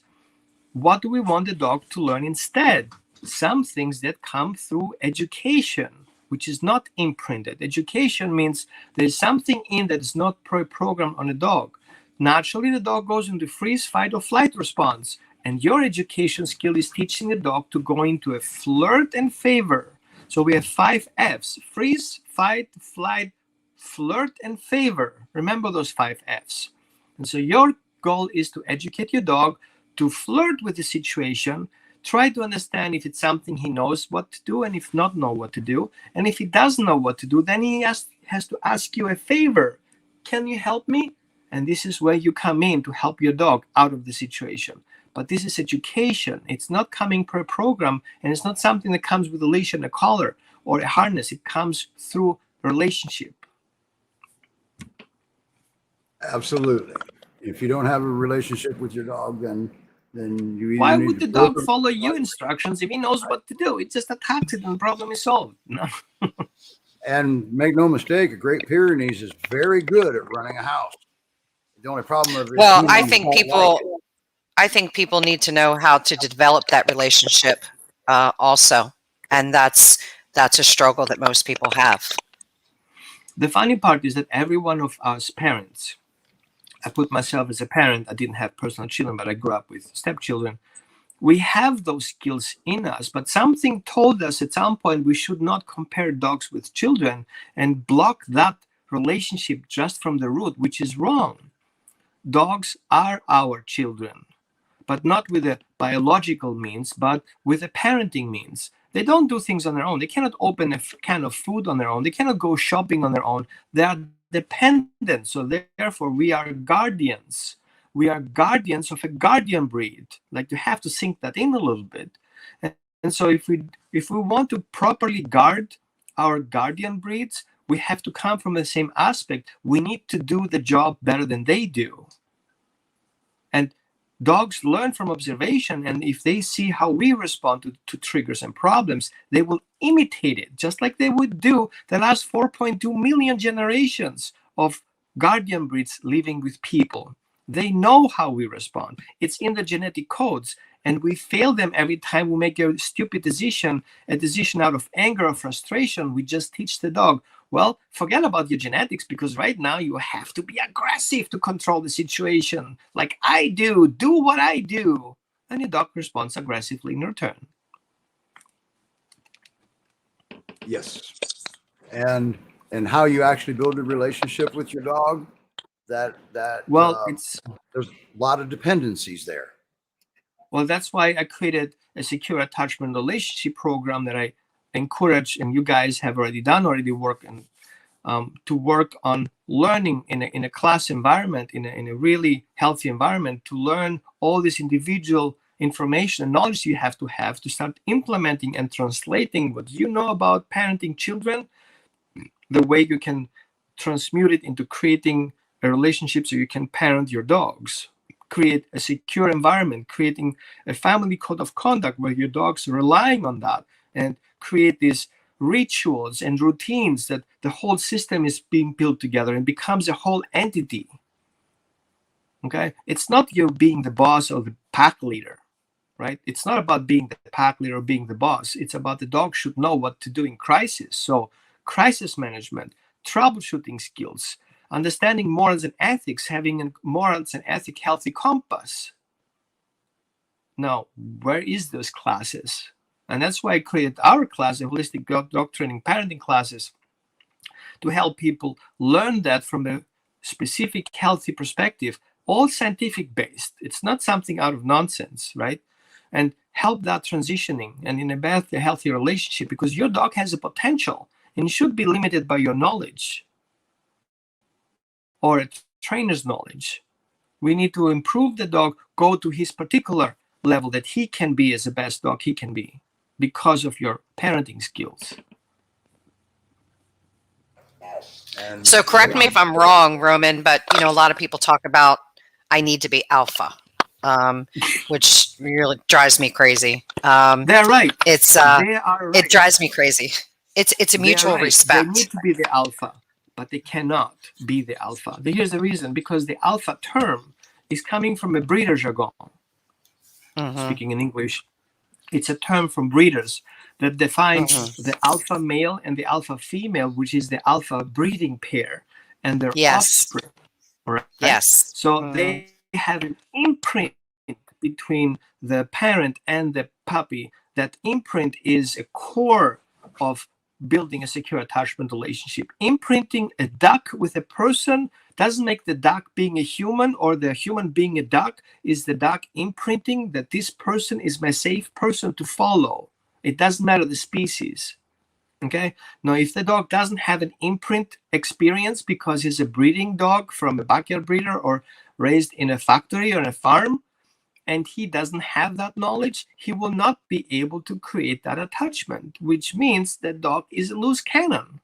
what do we want the dog to learn instead? Some things that come through education, which is not imprinted. Education means there's something in that is not programmed on a dog. Naturally, the dog goes into freeze, fight, or flight response. And your education skill is teaching the dog to go into a flirt and favor. So we have 5 Fs: freeze, fight, flight, flirt, and favor. Remember those 5 Fs. And so your goal is to educate your dog to flirt with the situation, try to understand if it's something he knows what to do, and if not know what to do. And if he doesn't know what to do, then he has to ask you a favor. Can you help me? And this is where you come in to help your dog out of the situation. But this is education. It's not coming per program, and it's not something that comes with a leash and a collar or a harness. It comes through relationship. Absolutely. If you don't have a relationship with your dog, then you either Why need would to the dog program- follow your instructions if he knows what to do? It just attacks it and the problem is solved. No. And make no mistake, a Great Pyrenees is very good at running a house. The only problem is Well, I humans think don't people, like it. I think people need to know how to develop that relationship also, and that's a struggle that most people have. The funny part is that every one of us parents, I put myself as a parent, I didn't have personal children, but I grew up with stepchildren. We have those skills in us, but something told us at some point we should not compare dogs with children and block that relationship just from the root, which is wrong. Dogs are our children, but not with a biological means, but with a parenting means. They don't do things on their own. They cannot open a can of food on their own. They cannot go shopping on their own. They are dependent. So therefore, we are guardians. We are guardians of a guardian breed. Like, you have to sink that in a little bit. And so if we want to properly guard our guardian breeds, we have to come from the same aspect. We need to do the job better than they do. And dogs learn from observation, and if they see how we respond to triggers and problems, they will imitate it, just like they would do the last 4.2 million generations of guardian breeds living with people. They know how we respond. It's in the genetic codes, and we fail them every time we make a stupid decision, a decision out of anger or frustration. We just teach the dog, well, forget about your genetics, because right now you have to be aggressive to control the situation. Like I do what I do. And your dog responds aggressively in return. Yes. And how you actually build a relationship with your dog, It's there's a lot of dependencies there. Well, that's why I created a secure attachment relationship program that I encourage, and you guys have already work and to work on learning in a class environment, in a really healthy environment, to learn all this individual information and knowledge you have to start implementing and translating what you know about parenting children, the way you can transmute it into creating a relationship so you can parent your dogs. Create a secure environment, creating a family code of conduct where your dog's relying on that, and create these rituals and routines that the whole system is being built together and becomes a whole entity. Okay? It's not you being the boss or the pack leader, right? It's not about being the pack leader or being the boss. It's about the dog should know what to do in crisis. So crisis management, troubleshooting skills, understanding morals and ethics, having a morals and ethic healthy compass. Now, where is those classes? And that's why I created our class, the holistic dog training parenting classes, to help people learn that from a specific healthy perspective, all scientific based. It's not something out of nonsense, right? And help that transitioning and in a healthy relationship, because your dog has a potential and should be limited by your knowledge or a trainer's knowledge. We need to improve the dog, go to his particular level that he can be as the best dog he can be because of your parenting skills. So correct me if I'm wrong, Roman, but a lot of people talk about I need to be alpha, which really drives me crazy. They're right. It's they are right. It drives me crazy. It's a mutual right. respect. They need to be the alpha, but they cannot be the alpha. Here's the reason: because the alpha term is coming from a breeder jargon. Speaking in English, it's a term from breeders that defines the alpha male and the alpha female, which is the alpha breeding pair and their offspring. Right? Yes. So they have an imprint between the parent and the puppy. That imprint is a core of building a secure attachment relationship. Imprinting a duck with a person doesn't make the duck being a human or the human being a duck. Is the duck imprinting that this person is my safe person to follow? It doesn't matter the species. Okay? Now, if the dog doesn't have an imprint experience because he's a breeding dog from a backyard breeder or raised in a factory or a farm, and he doesn't have that knowledge, he will not be able to create that attachment, which means the dog is a loose cannon.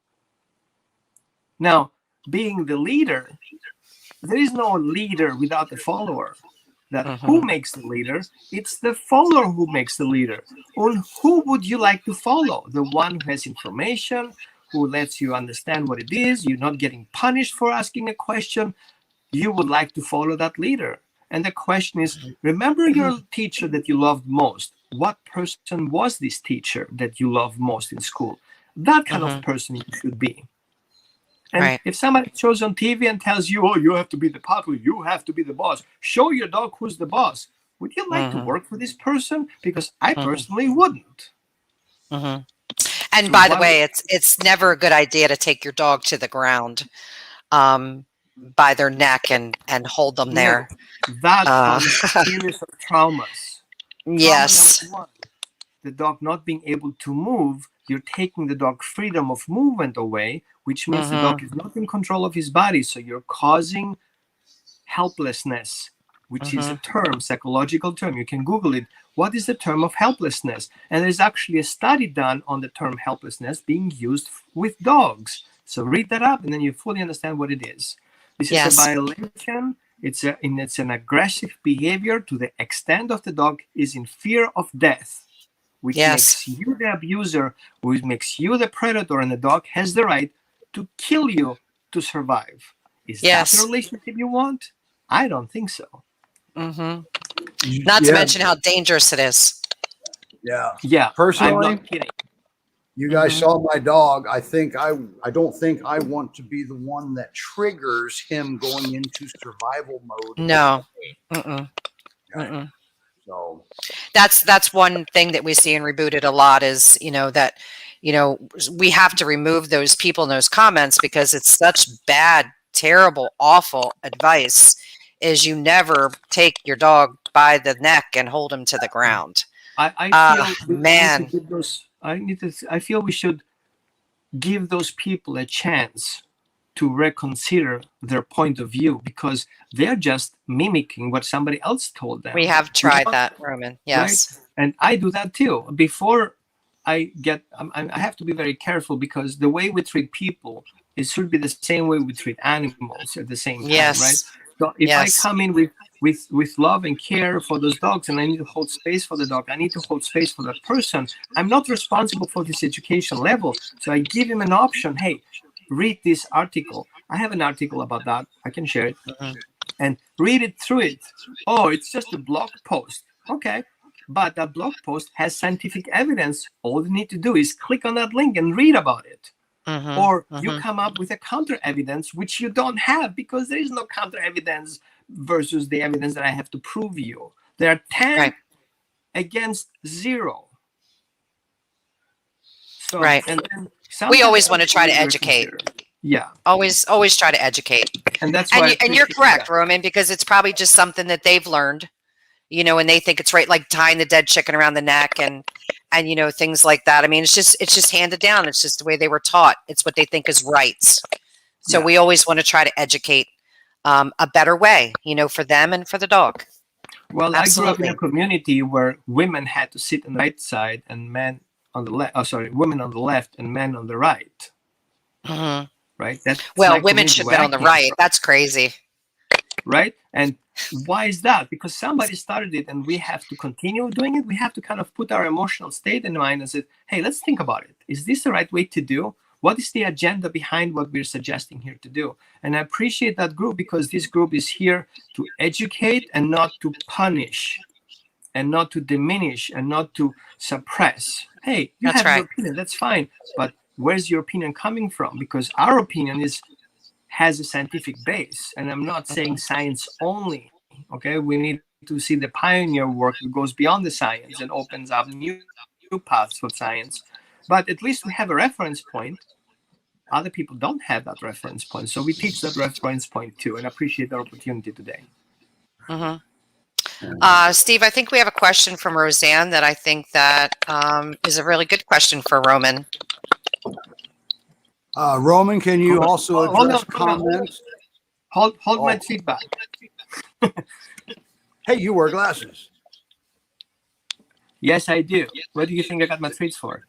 Now, being the leader, there is no leader without a follower. That who makes the leader? It's the follower who makes the leader. On who would you like to follow? The one who has information, who lets you understand what it is. You're not getting punished for asking a question. You would like to follow that leader. And the question is, remember your teacher that you loved most. What person was this teacher that you loved most in school? That kind of person you should be. And Right. if somebody shows on TV and tells you, oh, you have to be the pupil, you have to be the boss, show your dog who's the boss. Would you like to work for this person? Because I personally wouldn't. And So by the why way, it's never a good idea to take your dog to the ground by their neck and hold them there. That causes series of traumas. Yes. Trauma number one, the dog not being able to move, you're taking the dog freedom of movement away, which means the dog is not in control of his body. So you're causing helplessness, which is a term, psychological term. You can Google it. What is the term of helplessness? And there's actually a study done on the term helplessness being used with dogs. So read that up and then you fully understand what it is. This is a violation. It's an aggressive behavior to the extent of the dog is in fear of death, which makes you the abuser, which makes you the predator, and the dog has the right to kill you to survive. Is that the relationship you want? I don't think so. Not to mention how dangerous it is. Yeah. Personally, I'm not kidding. you guys saw my dog. I don't think I want to be the one that triggers him going into survival mode. No. So that's one thing that we see in Rebooted a lot is, that, we have to remove those people in those comments because it's such bad, terrible, awful advice is you never take your dog by the neck and hold him to the ground. I feel man. I feel we should give those people a chance to reconsider their point of view because they're just mimicking what somebody else told them. We have tried that, Roman. Yes. Right? And I do that too. Before I have to be very careful because the way we treat people, it should be the same way we treat animals at the same time, right? So if I come in with love and care for those dogs and I need to hold space for the dog, I need to hold space for that person. I'm not responsible for this education level. So I give him an option. Hey, read this article. I have an article about that. I can share it. And read it through it. Oh, it's just a blog post. Okay. But that blog post has scientific evidence. All you need to do is click on that link and read about it. Or you come up with a counter evidence, which you don't have because there is no counter evidence versus the evidence that I have to prove you. There are 10 against 0. So, and we always want to try to educate. Yeah. Always try to educate. And that's why. And you're correct, Roman, because it's probably just something that they've learned, and they think it's right, like tying the dead chicken around the neck and things like that. I mean, it's just handed down. It's just the way they were taught. It's what they think is right. So we always want to try to educate a better way, for them and for the dog. Well, absolutely. I grew up in a community where women had to sit on the right side and men on the left. Oh, sorry, women on the left and men on the right. Right? Women should be on the right. That's crazy. Right? And why is that? Because somebody started it and we have to continue doing it. We have to kind of put our emotional state in mind and say, hey, let's think about it. Is this the right way to do? What is the agenda behind what we're suggesting here to do? And I appreciate that group because this group is here to educate and not to punish and not to diminish and not to suppress. Hey, you have your opinion. That's fine. But where's your opinion coming from? Because our opinion has a scientific base. And I'm not saying science only. Okay, we need to see the pioneer work that goes beyond the science and opens up new paths for science. But at least we have a reference point. Other people don't have that reference point. So we teach that reference point too, and appreciate the opportunity today. Steve, I think we have a question from Roseanne that I think that is a really good question for Roman. Roman, can you also address comments? Hold my feedback. Hey, you wear glasses. Yes, I do. What do you think I got my treats for?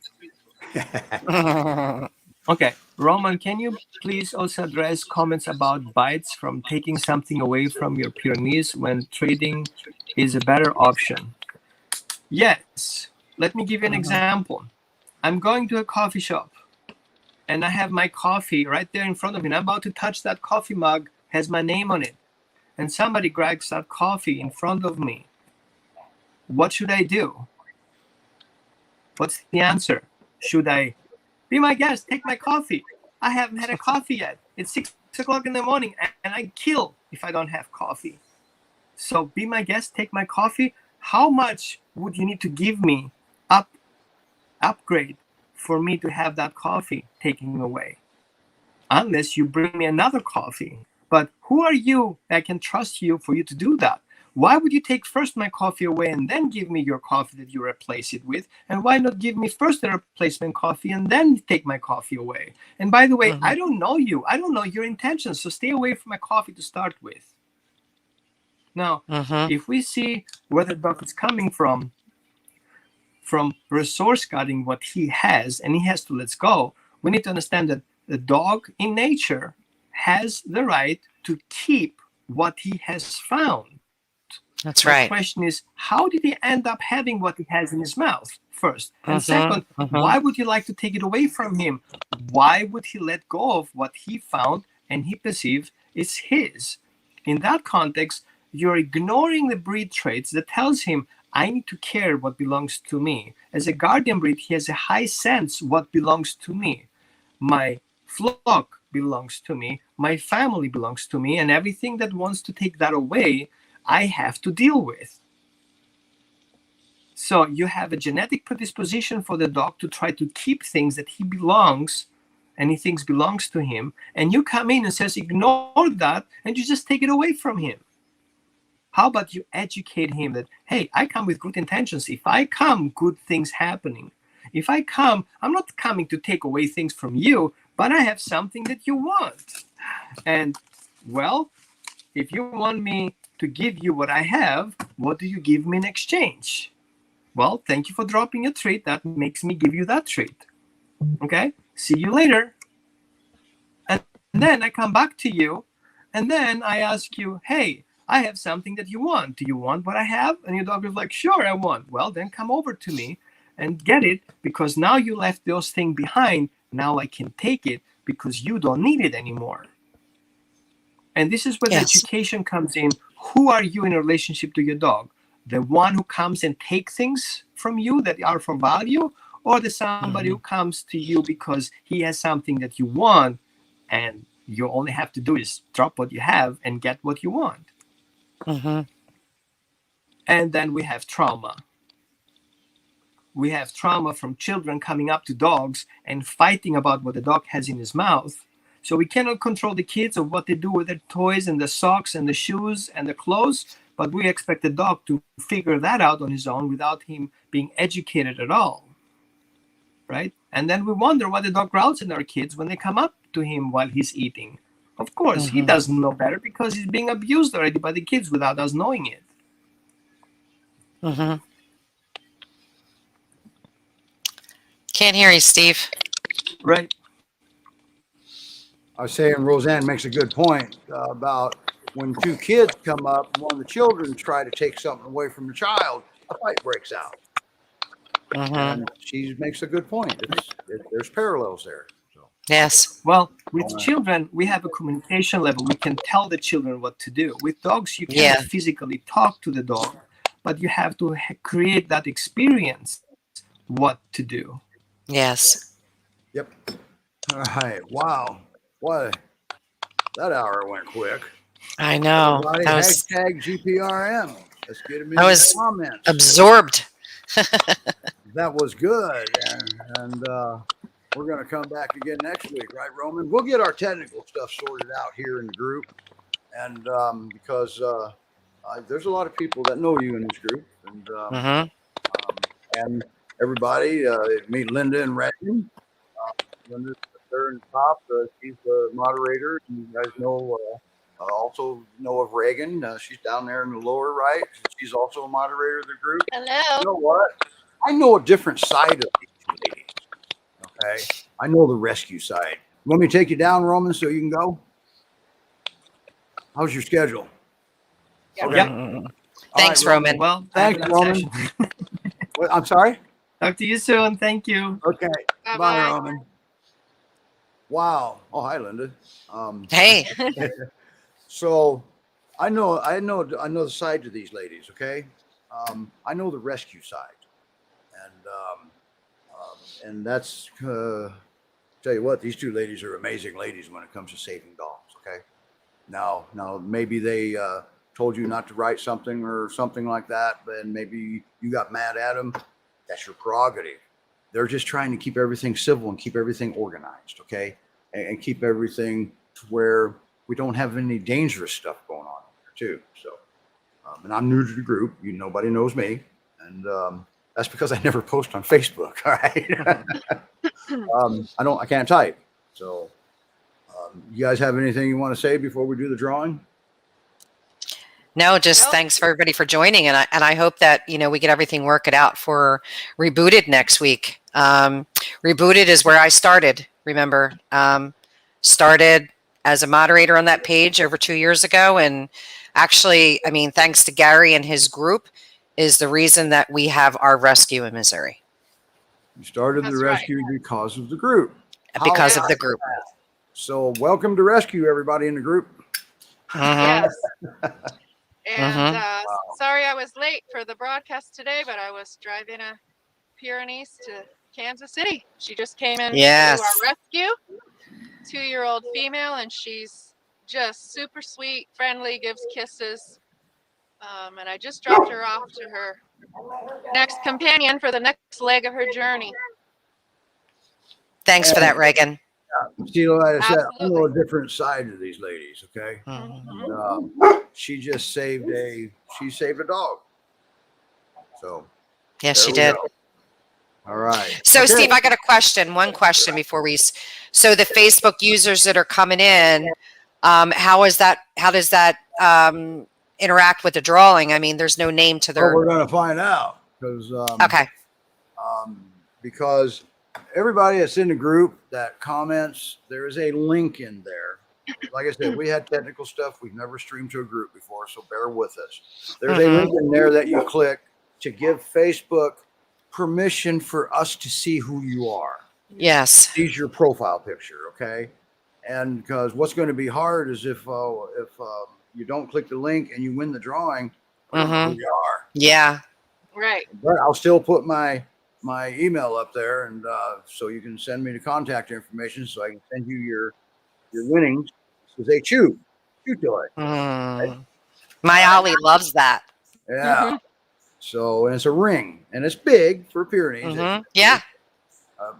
Okay, Roman, can you please also address comments about bites from taking something away from your Pyrenees when trading is a better option? Yes. Let me give you an example. I'm going to a coffee shop. and I have my coffee right there in front of me, and I'm about to touch that coffee mug, has my name on it, and somebody grabs that coffee in front of me, what should I do? What's the answer? Should I be my guest, take my coffee? I haven't had a coffee yet. It's 6 o'clock in the morning, and I kill if I don't have coffee. So be my guest, take my coffee. How much would you need to give me upgrade for me to have that coffee taken away? Unless you bring me another coffee. But who are you? I can trust you for you to do that. Why would you take first my coffee away and then give me your coffee that you replace it with? And why not give me first the replacement coffee and then take my coffee away? And by the way, I don't know you. I don't know your intentions. So stay away from my coffee to start with. Now, if we see where the dog is coming from resource cutting what he has, and he has to let go, we need to understand that the dog in nature has the right to keep what he has found. That's The right. question is, how did he end up having what he has in his mouth first? And second, why would you like to take it away from him? Why would he let go of what he found and he perceived is his? In that context, you're ignoring the breed traits that tells him, I need to care what belongs to me. As a guardian breed, he has a high sense what belongs to me. My flock belongs to me. My family belongs to me. And everything that wants to take that away, I have to deal with. So you have a genetic predisposition for the dog to try to keep things that he belongs and he thinks belongs to him. And you come in and says, ignore that, and you just take it away from him. How about you educate him that, hey, I come with good intentions. If I come, good things happening. If I come, I'm not coming to take away things from you, but I have something that you want. And, well, if you want me to give you what I have, what do you give me in exchange? Well, thank you for dropping a treat. That makes me give you that treat. Okay? See you later. And then I come back to you, and then I ask you, hey, I have something that you want. Do you want what I have? And your dog is like, sure, I want. Well, then come over to me and get it, because now you left those things behind. Now I can take it because you don't need it anymore. And this is where the education comes in. Who are you in a relationship to your dog? The one who comes and takes things from you that are for value, or the somebody who comes to you because he has something that you want, and you only have to do is drop what you have and get what you want. And then we have trauma. We have trauma from children coming up to dogs and fighting about what the dog has in his mouth. So we cannot control the kids of what they do with their toys and the socks and the shoes and the clothes, but we expect the dog to figure that out on his own without him being educated at all, right? And then we wonder why the dog growls at our kids when they come up to him while he's eating. Of course, he doesn't know better because he's being abused already by the kids without us knowing it. Can't hear you, Steve. Right. I was saying Roseanne makes a good point about when two kids come up, one of the children try to take something away from the child, a fight breaks out. And she makes a good point. There's parallels there. So. Yes. Well, with children, we have a communication level. We can tell the children what to do. With dogs, you can't physically talk to the dog, but you have to create that experience, what to do. Yes. Yep. All right. Wow. What? That hour went quick. I know. Everybody, That was, hashtag GPRM. Let's get them in I the was comments. absorbed. That was good. And we're going to come back again next week, right, Roman? We'll get our technical stuff sorted out here in the group. And because there's a lot of people that know you in this group. And everybody, meet Linda and Regan. Linda's there in the top. She's the moderator. You guys know, also know of Reagan. She's down there in the lower right. She's also a moderator of the group. Hello. You know what? I know a different side of these ladies. Okay? I know the rescue side. You want me to take you down, Roman, so you can go? How's your schedule? Okay. All Thanks, right, Roman. Well, Thanks, Roman. I'm sorry? Talk to you soon. Thank you. Okay. Bye, Bye-bye. Roman. wow. Oh, hi, Linda. Hey, So I know the side to these ladies. Okay. I know the rescue side, and that's tell you what, these two ladies are amazing ladies when it comes to saving dogs. Okay. Now maybe they told you not to write something or something like that, but maybe you got mad at them. That's your prerogative. They're just trying to keep everything civil and keep everything organized, okay, and keep everything to where we don't have any dangerous stuff going on here too. So, and I'm new to the group. Nobody knows me, and that's because I never post on Facebook. All right. I can't type. So, you guys have anything you want to say before we do the drawing? no, just Nope. thanks for everybody for joining, and I hope that we get everything worked out for Rebooted next week. Rebooted is where I started. Remember, started as a moderator on that page over 2 years ago, and actually, I mean, thanks to Gary and his group, is the reason that we have our rescue in Missouri You started the That's right. rescue because of the group. because of How the about group. that? So, welcome to rescue, everybody in the group. Mhm. Yes. And Mhm. sorry I was late for the broadcast today, but I was driving a Pyrenees to Kansas City. She just came in Yes. to our rescue, 2-year-old female, and she's just super sweet, friendly, gives kisses. And I just dropped her off to her next companion for the next leg of her journey. Thanks for that, Reagan. See, like I said, I know a Absolutely. different side to these ladies. Okay, Mhm. and, she just saved a dog. So Yes, there she we did. go. All right. So, Okay. Steve, I got a question. One question before so the Facebook users that are coming in, how does that interact with the drawing? I mean, there's no name to Well, their. we're gonna find out because Okay. because everybody that's in the group that comments, there is a link in there. Like I said, we had technical stuff. We've never streamed to a group before, so bear with us. There's a link in there that you click to give Facebook permission for us to see who you are. Yes. Sees your profile picture, okay? And because what's going to be hard is if you don't click the link and you win the drawing, we don't know who you are. Yeah. Right. But I'll still put my email up there, and so you can send me the contact information so I can send you your winnings because they chew to it. My Ollie loves that. Yeah. So, and it's a ring, and it's big for Pyrenees. Yeah.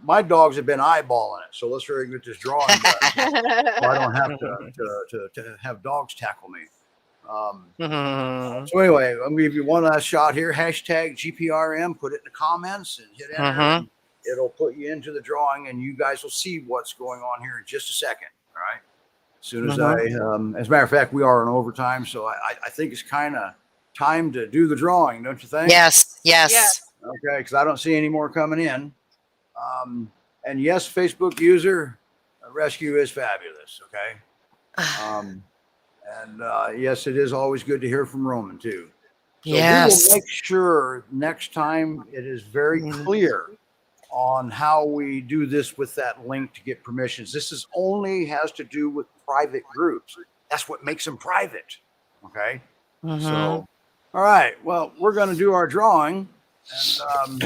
My dogs have been eyeballing it, so let's really get this drawing done. So I don't have to have dogs tackle me. So anyway, I'm gonna give you one last shot here. Hashtag GPRM. Put it in the comments and hit enter. And it'll put you into the drawing, and you guys will see what's going on here in just a second. All right. As soon as as a matter of fact, we are in overtime, so I think it's kind of time to do the drawing, don't you think? Yes. Okay, because I don't see any more coming in. And yes, Facebook user, rescue is fabulous. Okay. And yes, it is always good to hear from Roman too. So we will make sure next time it is very clear on how we do this with that link to get permissions. This is only has to do with private groups. That's what makes them private. Okay. So, all right. Well, we're going to do our drawing, and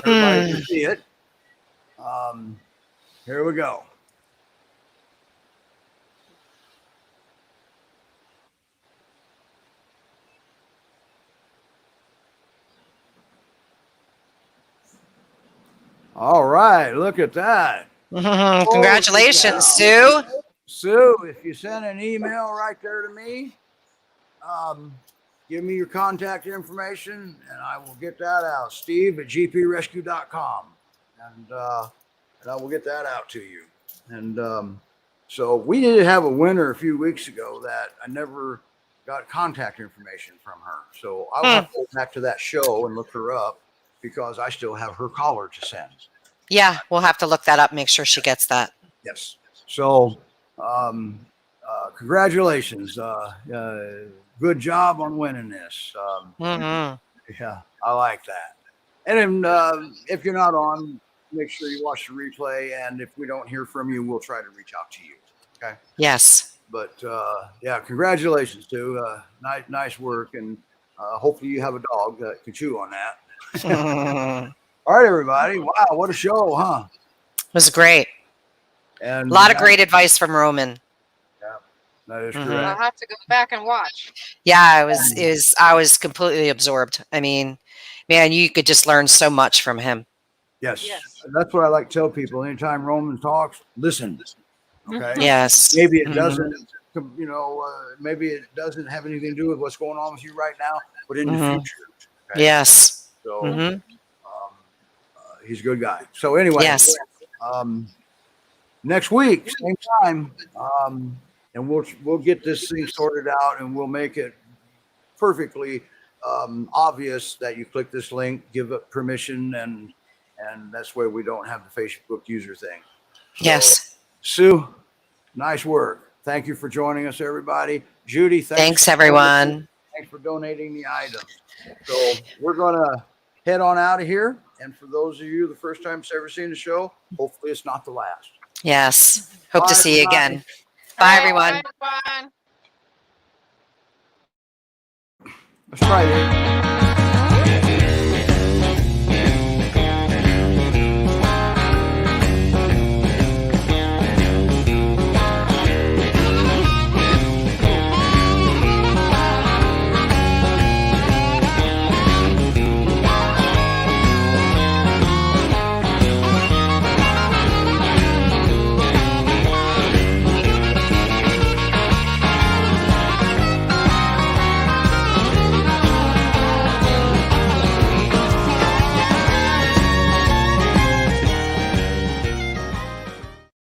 everybody can see it. Here we go. All right, look at that. Congratulations, Sue. Sue, if you send an email right there to me, give me your contact information and I will get that out. Steve at gprescue.com. And I will get that out to you. And so we did have a winner a few weeks ago that I never got contact information from her. So I'll have to go back to that show and look her up because I still have her collar to send. Yeah, we'll have to look that up, make sure she gets that. Yes. So congratulations. Good job on winning this. Yeah, I like that. And then, if you're not on make sure you watch the replay. And if we don't hear from you, we'll try to reach out to you. Okay. Yes. But yeah, congratulations, Sue. Nice work. And hopefully you have a dog that can chew on that. It All right, everybody. Wow, what a show, huh? was great. And A lot of great advice from Roman. that is Mhm. correct. I'll have to go back and watch. Yeah, I was completely absorbed. I mean, man, you could just learn so much from him. Yes. Yes. That's what I like to tell people. Anytime Roman talks, listen. Okay. Yes. Maybe it Mhm. doesn't, maybe it doesn't have anything to do with what's going on with you right now, but in the Mhm. future. Okay? Yes. So Mhm. he's a good guy. So anyway, Yes. Next week, same time, and we'll get this thing sorted out, and we'll make it perfectly obvious that you click this link, give it permission, and that's why we don't have the Facebook user thing. So, Yes. Sue, nice work. Thank you for joining us, everybody. Judy, Thanks, everyone. Thanks for donating the items. So we're gonna head on out of here. And for those of you the first time ever seeing the show, hopefully it's not the last. Yes. Hope Bye, to see you everybody. again. Bye, everyone. Bye, everyone. Let's try this.